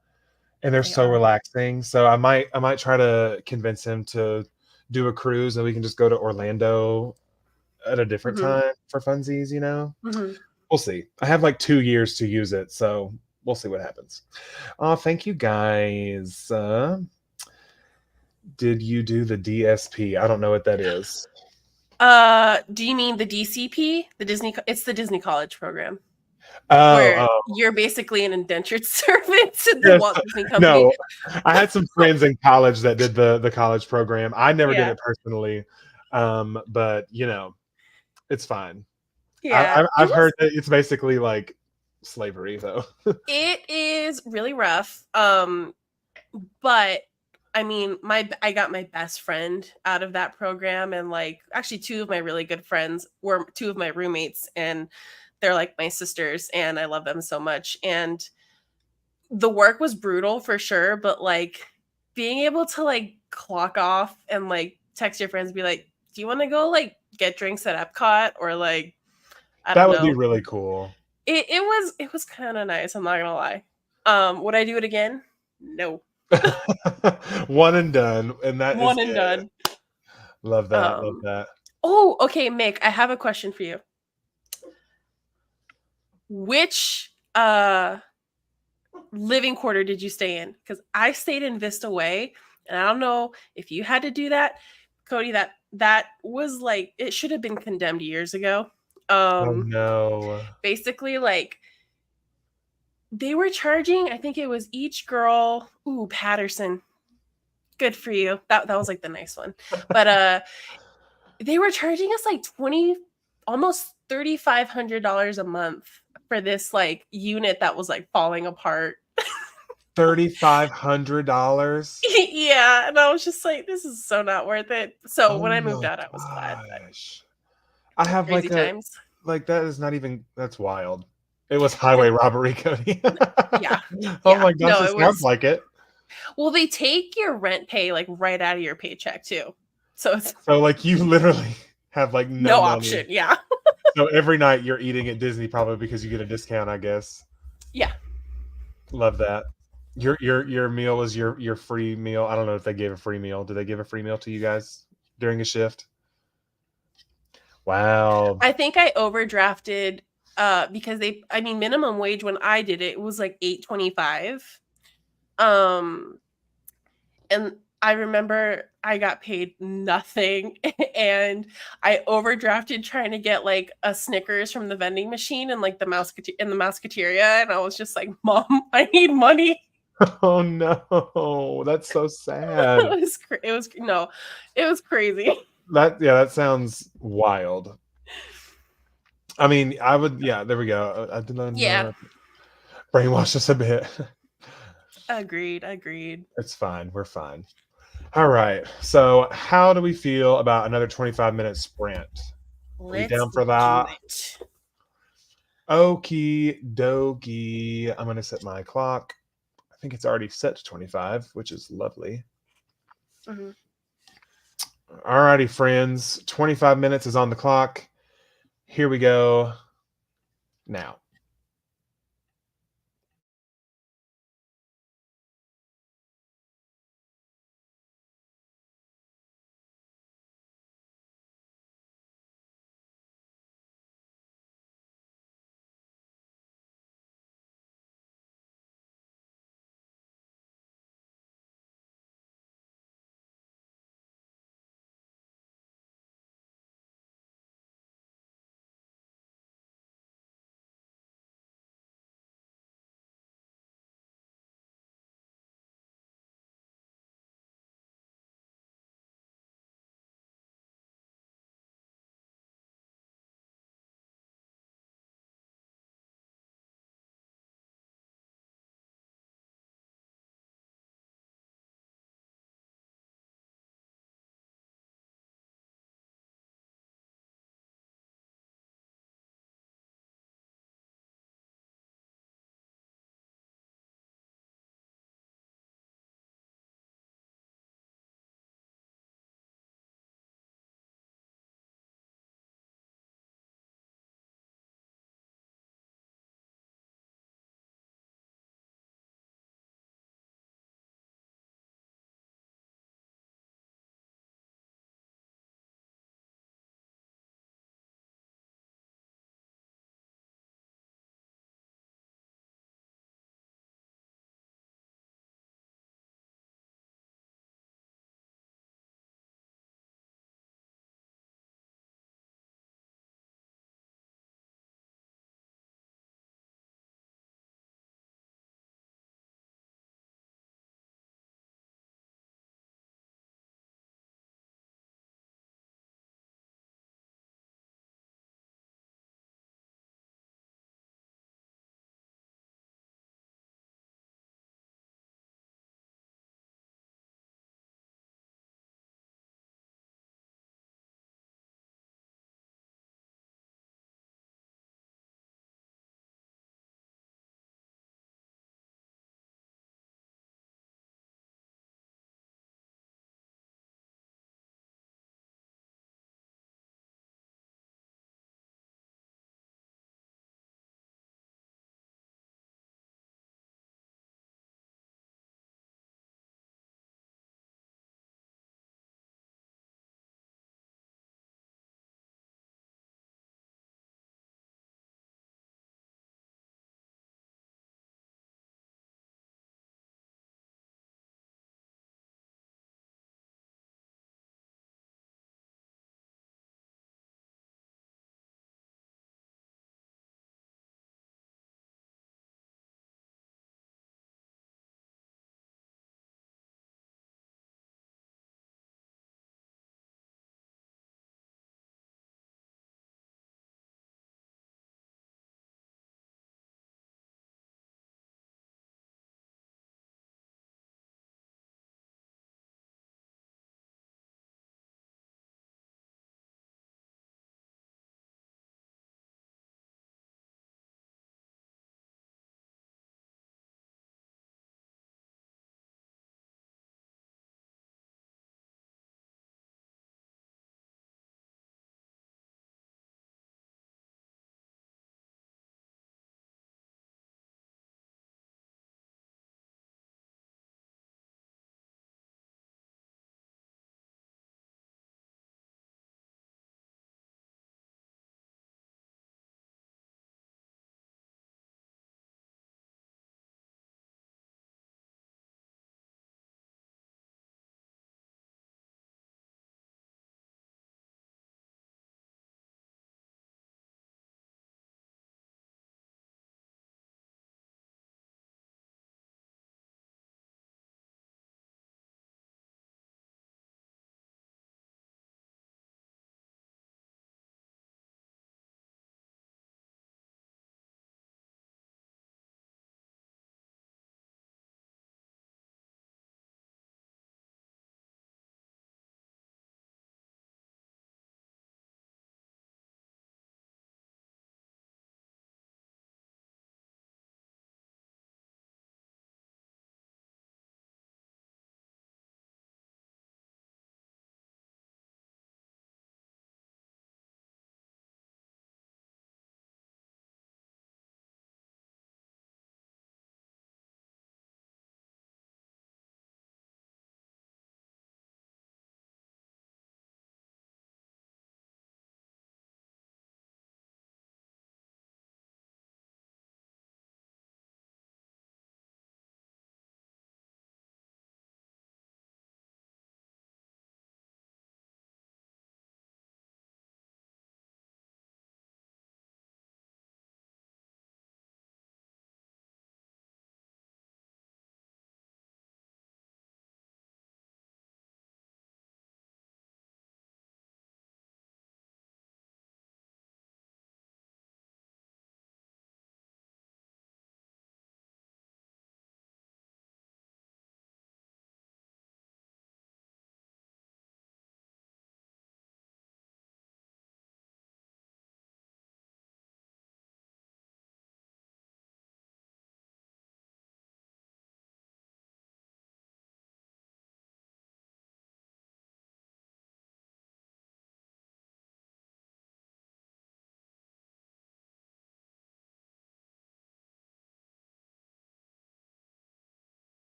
and they're They so are. relaxing. So I might try to convince him to do a cruise, and we can just go to Orlando at a different Mm-hmm. time for funsies. Mm-hmm. We'll see. I have like 2 years to use it, so we'll see what happens. Oh, thank you guys. Did you do the DSP? I don't know what that is. Do you mean the DCP? It's the Disney College program Oh, where oh, you're basically an indentured servant to the yes. Walt Disney Company. No, I had some friends in college that did the college program. I never did Yeah. it personally, but it's fine. Yeah. I've heard that it's basically like slavery, though. It is really rough. But I mean, I got my best friend out of that program, and like actually two of my really good friends were two of my roommates, and they're like my sisters, and I love them so much. And the work was brutal for sure, but like being able to like clock off and like text your friends, and be like, "Do you want to go like get drinks at Epcot or like I don't That would be know." really cool. It was kind of nice. I'm not gonna lie. Would I do it again? No. One and done, and that is One and it. done. Love that. Love Um, that. oh, okay, Mick, I have a question for you. Which living quarter did you stay in? Because I stayed in Vista Way, and I don't know if you had to do that, Cody. That was like it should have been condemned years ago. Oh Um, no. basically, like they were charging. I think it was each girl. Ooh, Patterson. Good for you. That was like the nice one, but they were charging us like 20 almost $3,500 a month for this like unit that was like falling apart. $3,500. Yeah, and I was just like, this is so not worth it. So Oh when I moved my out, I was glad, but gosh. I have crazy like a times. like that is not even that's wild. It was highway robbery, Cody. Yeah. Oh Yeah. my gosh, No, it it sounds was like it. well, they take your rent pay like right out of your paycheck too. So it's So like you literally have like no no money. option. Yeah. So every night you're eating at Disney probably because you get a discount, I guess. Yeah. Love that. Your meal is your free meal. I don't know if they gave a free meal. Did they give a free meal to you guys during a shift? Wow. I think I overdrafted because I mean minimum wage when I did it, it was like 8.25. Um and I remember I got paid nothing and I overdrafted trying to get like a Snickers from the vending machine and like the Musketeria and I was just like, "Mom, I need money." Oh no. That's so sad. It was no, it was crazy. That yeah, that sounds wild. I mean, I would yeah, there we go. I did not Yeah, brainwash us a bit. agreed, agreed. It's fine. We're fine. All right. So, how do we feel about another 25-minute sprint? Are we Let's down for do that? it. Okie dokie. I'm going to set my clock. I think it's already set to 25, which is lovely. Mhm. All righty, friends. 25 minutes is on the clock. Here we go now.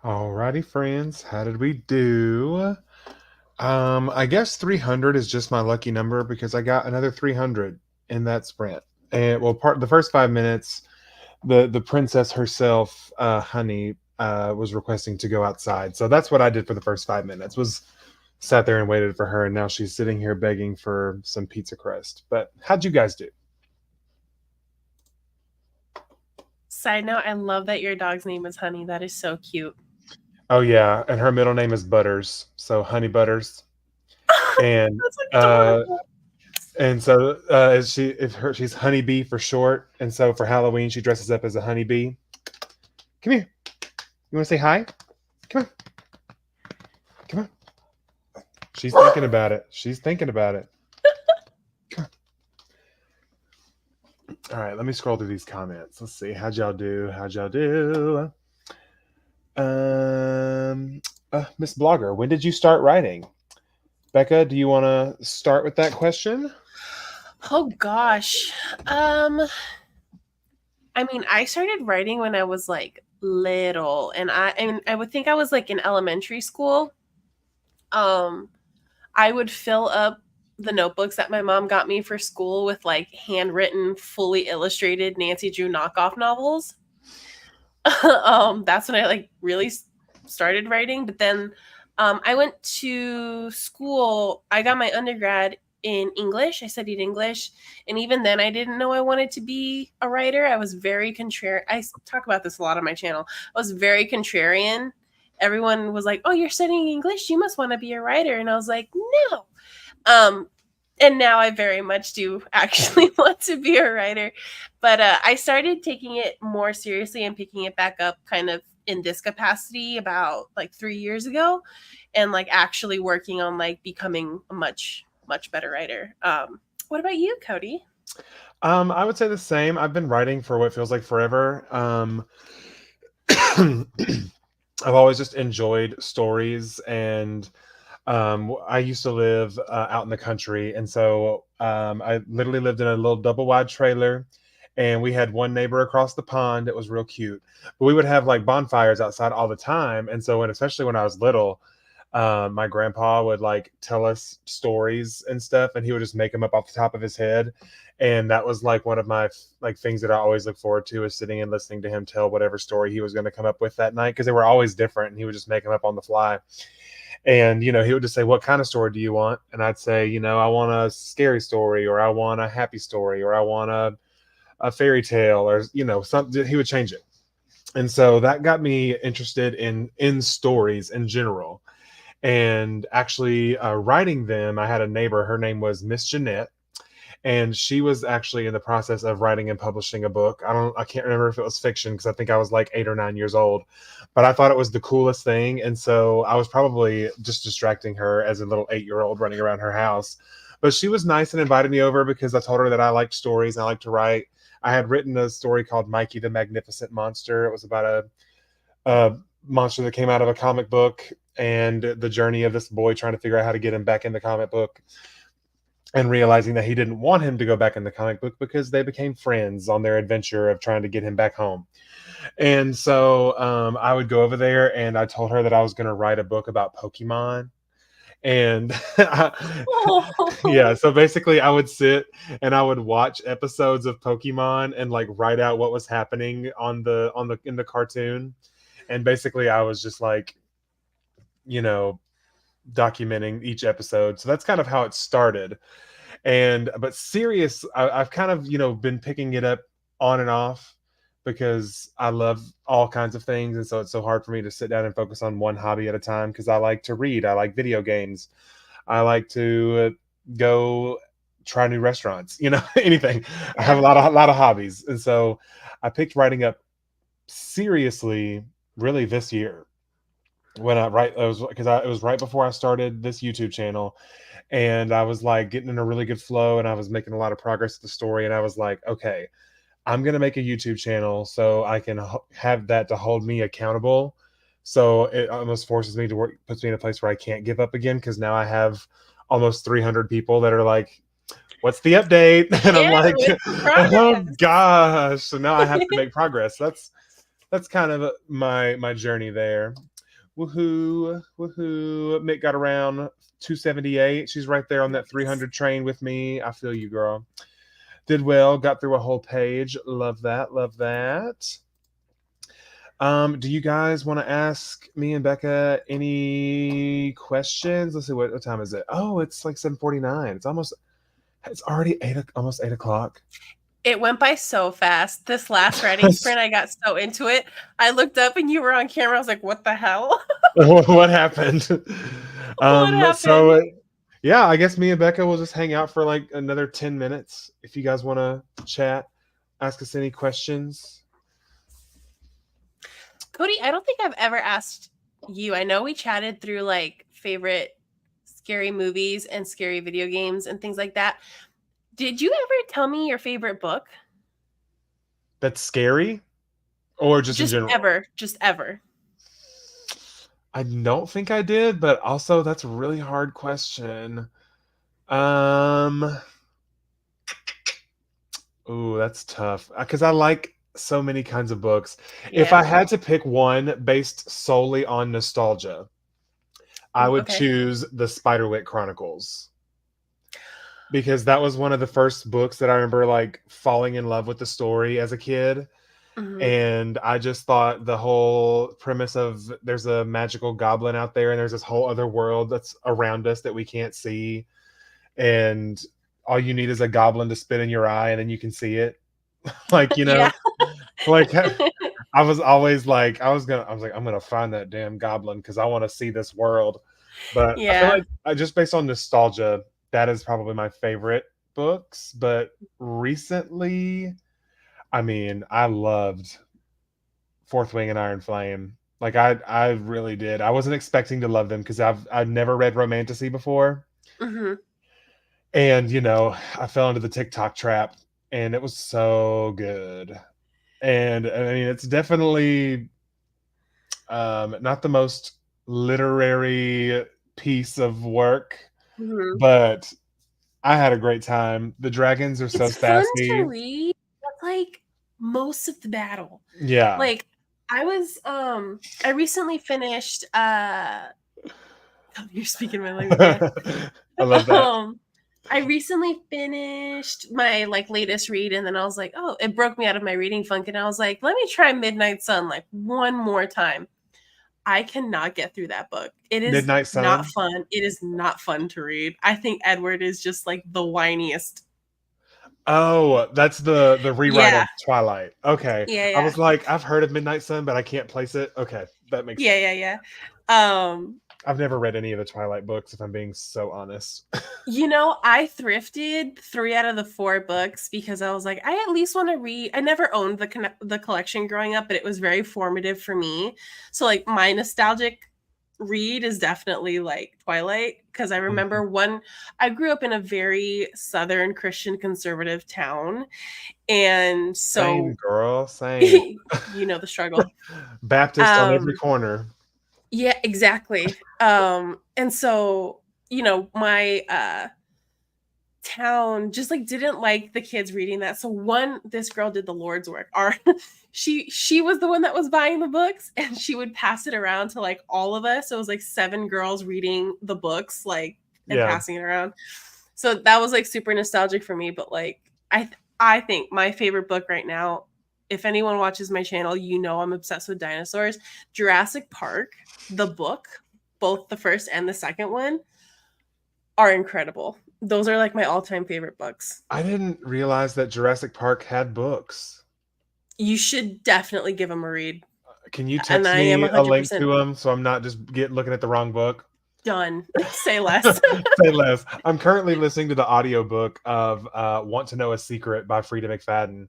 Alrighty, friends. How did we do? I guess 300 is just my lucky number because I got another 300 in that sprint. And well, part the first 5 minutes, the princess herself, Honey, was requesting to go outside. So that's what I did for the first 5 minutes. Was sat there and waited for her, and now she's sitting here begging for some pizza crust. But how'd you guys do? Side note, I love that your dog's name is Honey. That is so cute. Oh yeah, and her middle name is Butters, so Honey Butters. And That's uh, adorable. And so she's honeybee for short. And so for Halloween she dresses up as a honeybee. Come here. You want to say hi? Come on. Come on. She's thinking about it. She's thinking about it. Come on. All right, let me scroll through these comments. Let's see. How'd y'all do? How'd y'all do? Miss Blogger, when did you start writing? Becca, do you want to start with that question? Oh gosh. I mean, I started writing when I was like little, and I would think I was like in elementary school. Um I would fill up the notebooks that my mom got me for school with like handwritten, fully illustrated Nancy Drew knockoff novels. That's when I like really started writing. But then I went to school. I got my undergrad in English. I studied English, and even then, I didn't know I wanted to be a writer. I was very contrarian. I talk about this a lot on my channel. I was very contrarian. Everyone was like, "Oh, you're studying English. You must want to be a writer," and I was like, "No." Um, and now I very much do actually want to be a writer. But I started taking it more seriously and picking it back up kind of in this capacity about like 3 years ago, and like actually working on like becoming a much better writer. What about you, Cody? I would say the same. I've been writing for what feels like forever. I've always just enjoyed stories, and I used to live out in the country, and so I literally lived in a little double wide trailer, and we had one neighbor across the pond that was real cute. But we would have like bonfires outside all the time, and so especially when I was little, my grandpa would like tell us stories and stuff, and he would just make them up off the top of his head. And that was like one of my like things that I always look forward to is sitting and listening to him tell whatever story he was going to come up with that night because they were always different, and he would just make them up on the fly. And he would just say, "What kind of story do you want?" And I'd say, "I want a scary story, or I want a happy story, or I want a fairy tale, or something." He would change it, and so that got me interested in stories in general. And actually, writing them, I had a neighbor. Her name was Miss Jeanette, and she was actually in the process of writing and publishing a book. I can't remember if it was fiction because I think I was like 8 or 9 years old, but I thought it was the coolest thing, and so I was probably just distracting her as a little 8-year-old running around her house. But she was nice and invited me over because I told her that I liked stories and I like to write. I had written a story called Mikey the Magnificent Monster. It was about a monster that came out of a comic book and the journey of this boy trying to figure out how to get him back in the comic book, and realizing that he didn't want him to go back in the comic book because they became friends on their adventure of trying to get him back home. And so I would go over there, and I told her that I was going to write a book about Pokemon. And yeah, Oh, so basically I would sit and I would watch episodes of Pokemon and like write out what was happening on the in the cartoon. And basically I was just like, you know, documenting each episode. So that's kind of how it started. And but serious, I've kind of been picking it up on and off because I love all kinds of things, and so it's so hard for me to sit down and focus on one hobby at a time because I like to read, I like video games, I like to go try new restaurants, anything. I have yeah. a lot of hobbies, and so I picked writing up seriously really this year when I write. It was because it was right before I started this YouTube channel, and I was like getting in a really good flow, and I was making a lot of progress with the story, and I was like, okay, I'm gonna make a YouTube channel so I can have that to hold me accountable. So it almost forces me to work, puts me in a place where I can't give up again because now I have almost 300 people that are like, "What's the update?" And I'm Yeah, like, with the "Oh progress. gosh!" So now I have to make progress. that's kind of my journey there. Woohoo, woohoo. Mick got around 278. She's right there on that Nice. 300 train with me. I feel you, girl. Did well, got through a whole page. Love that, love that. Do you guys want to ask me and Becca any questions? Let's see, what time is it? Oh, it's like 7:49. It's already almost 8 o'clock. It went by so fast. This last writing sprint, I got so into it. I looked up and you were on camera. I was like, what the hell? What happened? What happened? So yeah, I guess me and Becca will just hang out for like another 10 minutes if you guys want to chat, ask us any questions. Cody, I don't think I've ever asked you. I know we chatted through like favorite scary movies and scary video games and things like that. Did you ever tell me your favorite book? That's scary or just in Just general? ever. Just ever. I don't think I did, but also that's a really hard question. Um, ooh, that's tough because I like so many kinds of books. If I Yeah. had to pick one based solely on nostalgia, I Ooh, would okay. choose the Spiderwick Chronicles because that was one of the first books that I remember like falling in love with the story as a kid. Hmm. And I just thought the whole premise of there's a magical goblin out there and there's this whole other world that's around us that we can't see. And all you need is a goblin to spit in your eye and then you can see it. Like, Yeah. like I was always like, I was like, I'm gonna find that damn goblin because I want to see this world. But I feel Yeah. like just based on nostalgia, that is probably my favorite books. But recently, I mean, I loved Fourth Wing and Iron Flame. Like I really did. I wasn't expecting to love them because I've never read Romantasy before. Hmm. And I fell into the TikTok trap and it was so good. And I mean it's definitely not the most literary piece of work, Hmm. but I had a great time. The dragons are so It's fun to sassy. read, but like most of the battle. Yeah. Like I recently finished you're speaking my language, yeah. I love that. Um I recently finished my like latest read and then I was like, oh, it broke me out of my reading funk and I was like, let me try Midnight Sun like one more time. I cannot get through that book. It is Midnight not Sun. fun. It is not fun to read. I think Edward is just like the whiniest. Oh, that's the rewrite Yeah. of Twilight. Okay. Yeah, I yeah. was like, I've heard of Midnight Sun, but I can't place it. Okay, that makes Yeah, sense. yeah, yeah. Um, I've never read any of the Twilight books, if I'm being so honest. I thrifted 3 out of the 4 books because I was like, I at least want to read. I never owned the collection growing up, but it was very formative for me. So like my nostalgic read is definitely like Twilight because I Mhm. remember I grew up in a very southern Christian conservative town and Same, so girl, same. you know the struggle. Baptist on every Um corner. yeah, exactly. And so, my town just like didn't like the kids reading that. So this girl did the Lord's work. She was the one that was buying the books and she would pass it around to like all of us. So it was like 7 girls reading the books like and Yeah. passing it around. So that was like super nostalgic for me, but like I think my favorite book right now, if anyone watches my channel, I'm obsessed with dinosaurs. Jurassic Park, the book, both the first and the second one are incredible. Those are like my all-time favorite books. I didn't realize that Jurassic Park had books. You should definitely give them a read. Can you And text I am me a link 100% to them so I'm not just looking at the wrong book? done. Say less. Say less. I'm currently listening to the audiobook of Want to Know a Secret by Frida McFadden.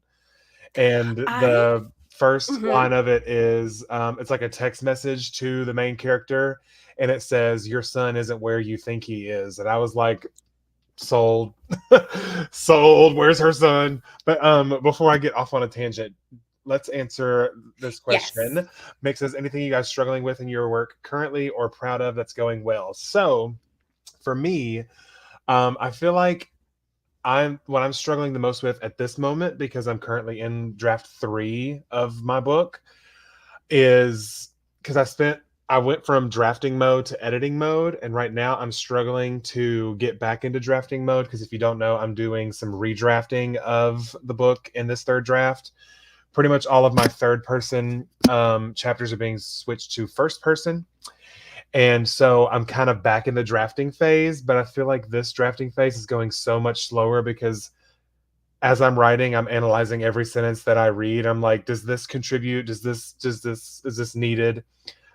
And I the first mhm. line of it is it's like a text message to the main character. And it says, "Your son isn't where you think he is." And I was like, sold. Sold. Where's her son? But before I get off on a tangent, let's answer this Yes. question. Mick says, anything you guys struggling with in your work currently or proud of that's going well? So for me, I feel like what I'm struggling the most with at this moment because I'm currently in draft 3 of my book. is because I went from drafting mode to editing mode, and right now I'm struggling to get back into drafting mode because if you don't know, I'm doing some redrafting of the book in this third draft. Pretty much all of my third person chapters are being switched to first person. And so I'm kind of back in the drafting phase, but I feel like this drafting phase is going so much slower because as I'm writing, I'm analyzing every sentence that I read. I'm like, does this contribute? Is this needed?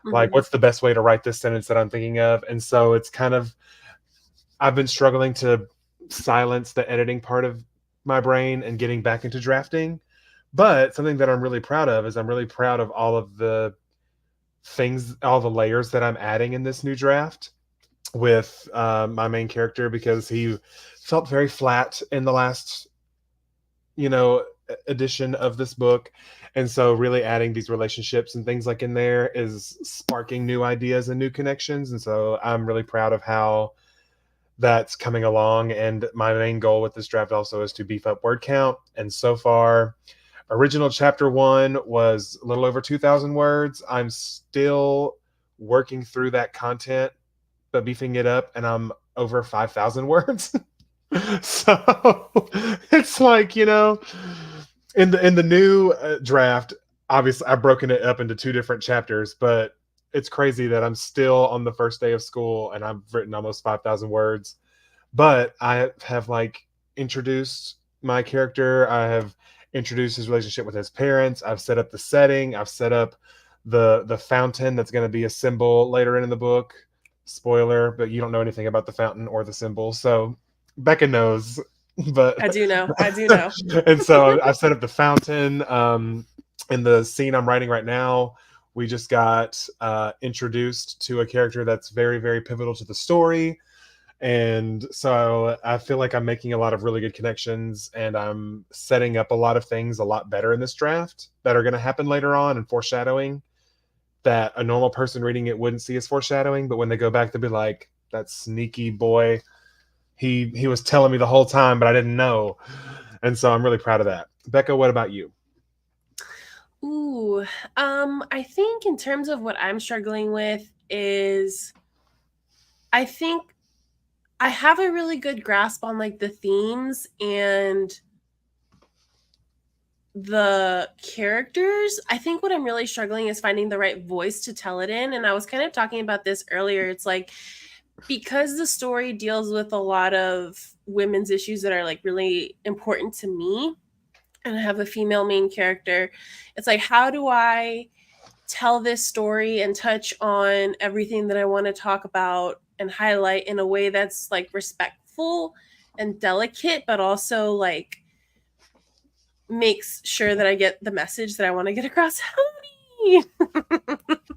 Like, Mhm. what's the best way to write this sentence that I'm thinking of? And so it's kind of, I've been struggling to silence the editing part of my brain and getting back into drafting. But something that I'm really proud of is I'm really proud of all of the things, all the layers that I'm adding in this new draft with my main character because he felt very flat in the last, edition of this book. And so really adding these relationships and things like in there is sparking new ideas and new connections. And so I'm really proud of how that's coming along. And my main goal with this draft also is to beef up word count. And so far, original chapter 1 was a little over 2,000 words. I'm still working through that content, but beefing it up, and I'm over 5,000 words. So it's like, in the new draft, obviously I've broken it up into two different chapters, but it's crazy that I'm still on the first day of school and I've written almost 5,000 words. But I have like introduced my character. I have introduced his relationship with his parents. I've set up the setting. I've set up the fountain that's going to be a symbol later in the book. Spoiler, but you don't know anything about the fountain or the symbol, so Becca knows. But I do know. I do know. and so I've set up the fountain. In the scene I'm writing right now, we just got introduced to a character that's very, very pivotal to the story. And so I feel like I'm making a lot of really good connections and I'm setting up a lot of things a lot better in this draft that are going to happen later on and foreshadowing that a normal person reading it wouldn't see as foreshadowing. But when they go back, they'll be like, that sneaky boy, he was telling me the whole time, but I didn't know. And so I'm really proud of that. Becca, what about you? Ooh, I think in terms of what I'm struggling with is I think I have a really good grasp on like the themes and the characters. I think what I'm really struggling is finding the right voice to tell it in. And I was kind of talking about this earlier. It's like because the story deals with a lot of women's issues that are like really important to me, and I have a female main character, it's like, how do I tell this story and touch on everything that I want to talk about and highlight in a way that's like respectful and delicate, but also like makes sure that I get the message that I want to get across. Howdy!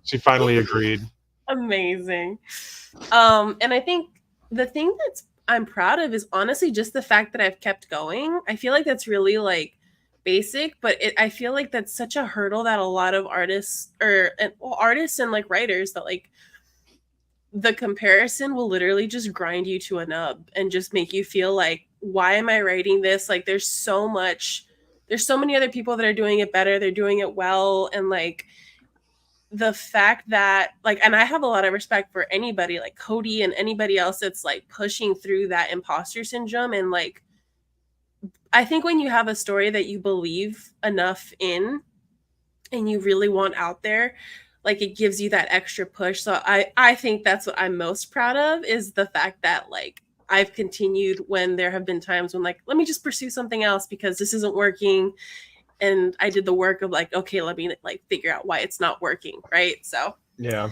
She finally agreed. Amazing. And I think the thing that's I'm proud of is honestly just the fact that I've kept going. I feel like that's really like basic, but I feel like that's such a hurdle that a lot of artists artists and like writers that like the comparison will literally just grind you to a nub and just make you feel like, why am I writing this? Like there's so many other people that are doing it better, they're doing it well, and like the fact that like, and I have a lot of respect for anybody like Cody and anybody else that's like pushing through that imposter syndrome. And like I think when you have a story that you believe enough in and you really want out there, like it gives you that extra push. So I think that's what I'm most proud of, is the fact that like I've continued when there have been times when like, let me just pursue something else because this isn't working. And I did the work of like, okay, let me like figure out why it's not working, right? So Yeah.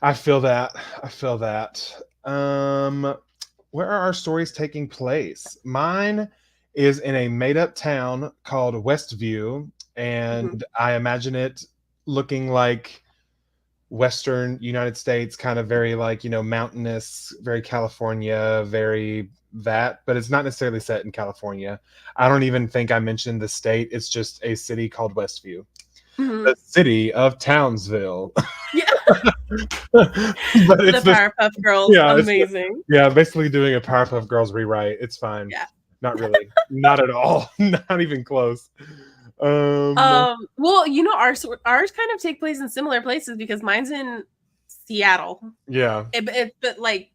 I feel that. I feel that. Where are our stories taking place? Mine is in a made up town called Westview, mhm. and I imagine it looking like Western United States, kind of very like, mountainous, very California, very that, but it's not necessarily set in California. I don't even think I mentioned the state. It's just a city called Westview, Mhm. the city of Townsville. Yeah. But it's The this, Powerpuff Girls, yeah, amazing. yeah, basically doing a Powerpuff Girls rewrite. It's fine. Yeah. Not really. Not at all. Not even close. Um, Well, you know, ours kind of take place in similar places because mine's in Seattle. yeah, But like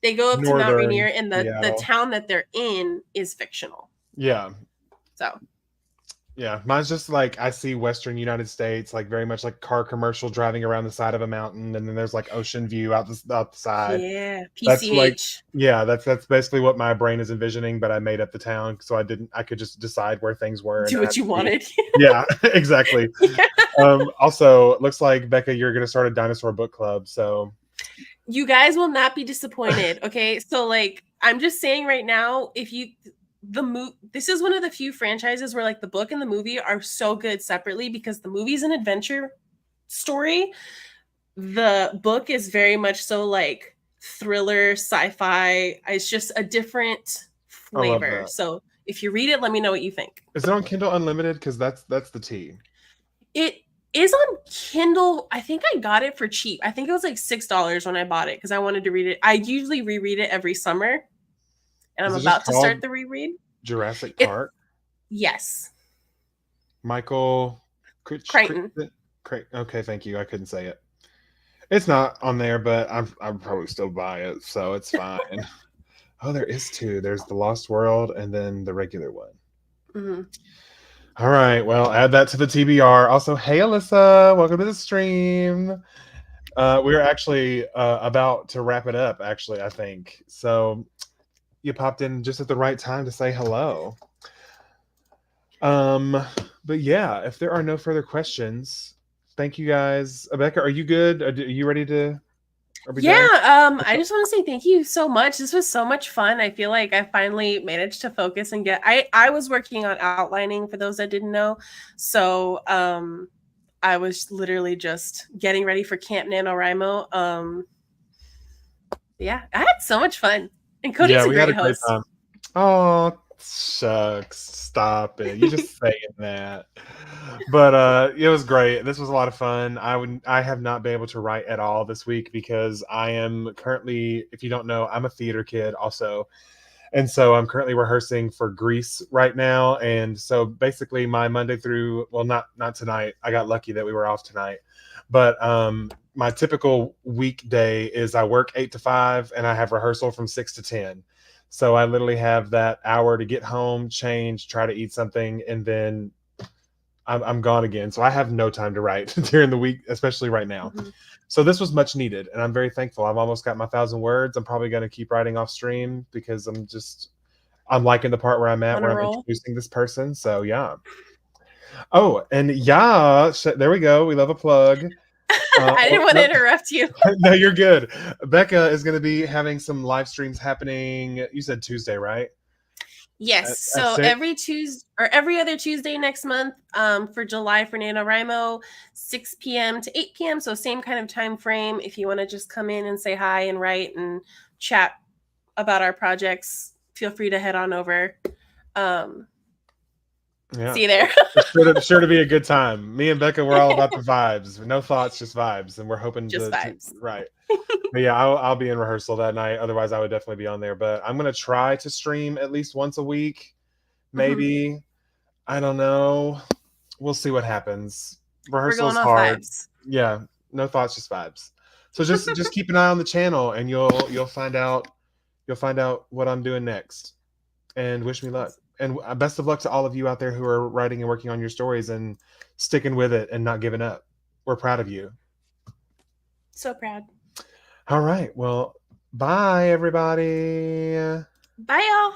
they go up to Mount Rainier, northern and the Seattle. town that they're in is fictional. Yeah, So yeah. Mine's just like I see Western United States, like very much like car commercial driving around the side of a mountain, and then there's like ocean view out the side. yeah, That's like, PCH. yeah, that's basically what my brain is envisioning, but I made up the town, so I could just decide where things were and Do not what have you to be. wanted. Yeah, exactly. Also, it looks like Becca, you're gonna start a dinosaur book club. So You guys will not be disappointed. Okay, so like I'm just saying right now, if you this is one of the few franchises where like the book and the movie are so good separately because the movie's an adventure story. The book is very much so like thriller, sci-fi. It's just a different I love flavor. that. So if you read it, let me know what you think. Is it on Kindle Unlimited? Because that's the T. It is on Kindle. I think I got it for cheap. I think it was like $6 when I bought it because I wanted to read it. I usually reread it every summer, and I'm Is it just about to start called the reread. Jurassic It Park? Yes, Michael Crichton. Okay, thank you. I couldn't say it. It's not on there, but I'd probably still buy it, so it's fine. Oh, there is two. There's the Lost World and then the regular one. Mm-hmm. All right, well, add that to the TBR. Also, hey Alyssa, welcome to the stream. We're actually about to wrap it up. Actually, I think so. You popped in just at the right time to say hello. Um, but yeah, if there are no further questions, thank you guys. Becca, are you good? Are you ready to? Are we Yeah, done? I just want to say thank you so much. This was so much fun. I feel like I finally managed to focus and get I was working on outlining for those that didn't know. So, I was literally just getting ready for Camp NaNoWriMo. Yeah, I had so much fun. And Cody's Yeah, a we had great a great host. time. Oh, shucks. Stop it. You just saying that. But it was great. This was a lot of fun. I have not been able to write at all this week because I am currently, if you don't know, I'm a theater kid also. And so I'm currently rehearsing for Grease right now. And so basically my Monday through, well, not tonight. I got lucky that we were off tonight. But my typical weekday is I work 8 to 5 and I have rehearsal from 6 to 10. So I literally have that hour to get home, change, try to eat something, and then I'm gone again. So I have no time to write during the week, especially right now. Mm-hmm. So this was much needed, and I'm very thankful. I've almost got my 1,000 words. I'm probably going to keep writing off stream because I'm liking the part where I'm at, On where a I'm roll. introducing this person. So yeah. Oh, and yeah, there we go. We love a plug. I didn't want to interrupt you. No, you're good. Becca is going to be having some live streams happening. You said Tuesday, right? Yes. At So 6. every Tuesday or every other Tuesday next month, for July for NaNoWriMo, 6 p.m. to 8 p.m. So same kind of time frame. If you want to just come in and say hi and write and chat about our projects, feel free to head on over. Um, Yeah. See you there. It's sure to be a good time. Me and Becca, we're all about the vibes. No thoughts, just vibes. And we're hoping Just to vibes. right. But yeah, I'll be in rehearsal that night. Otherwise, I would definitely be on there. But I'm gonna try to stream at least once a week. Mm-hmm. Maybe. I don't know. We'll see what happens. We're Rehearsal going is off hard. vibes. Yeah. No thoughts, just vibes. So just keep an eye on the channel and you'll find out what I'm doing next. And wish me luck. And best of luck to all of you out there who are writing and working on your stories and sticking with it and not giving up. We're proud of you. So proud. All right. Well, bye, everybody. Bye, y'all.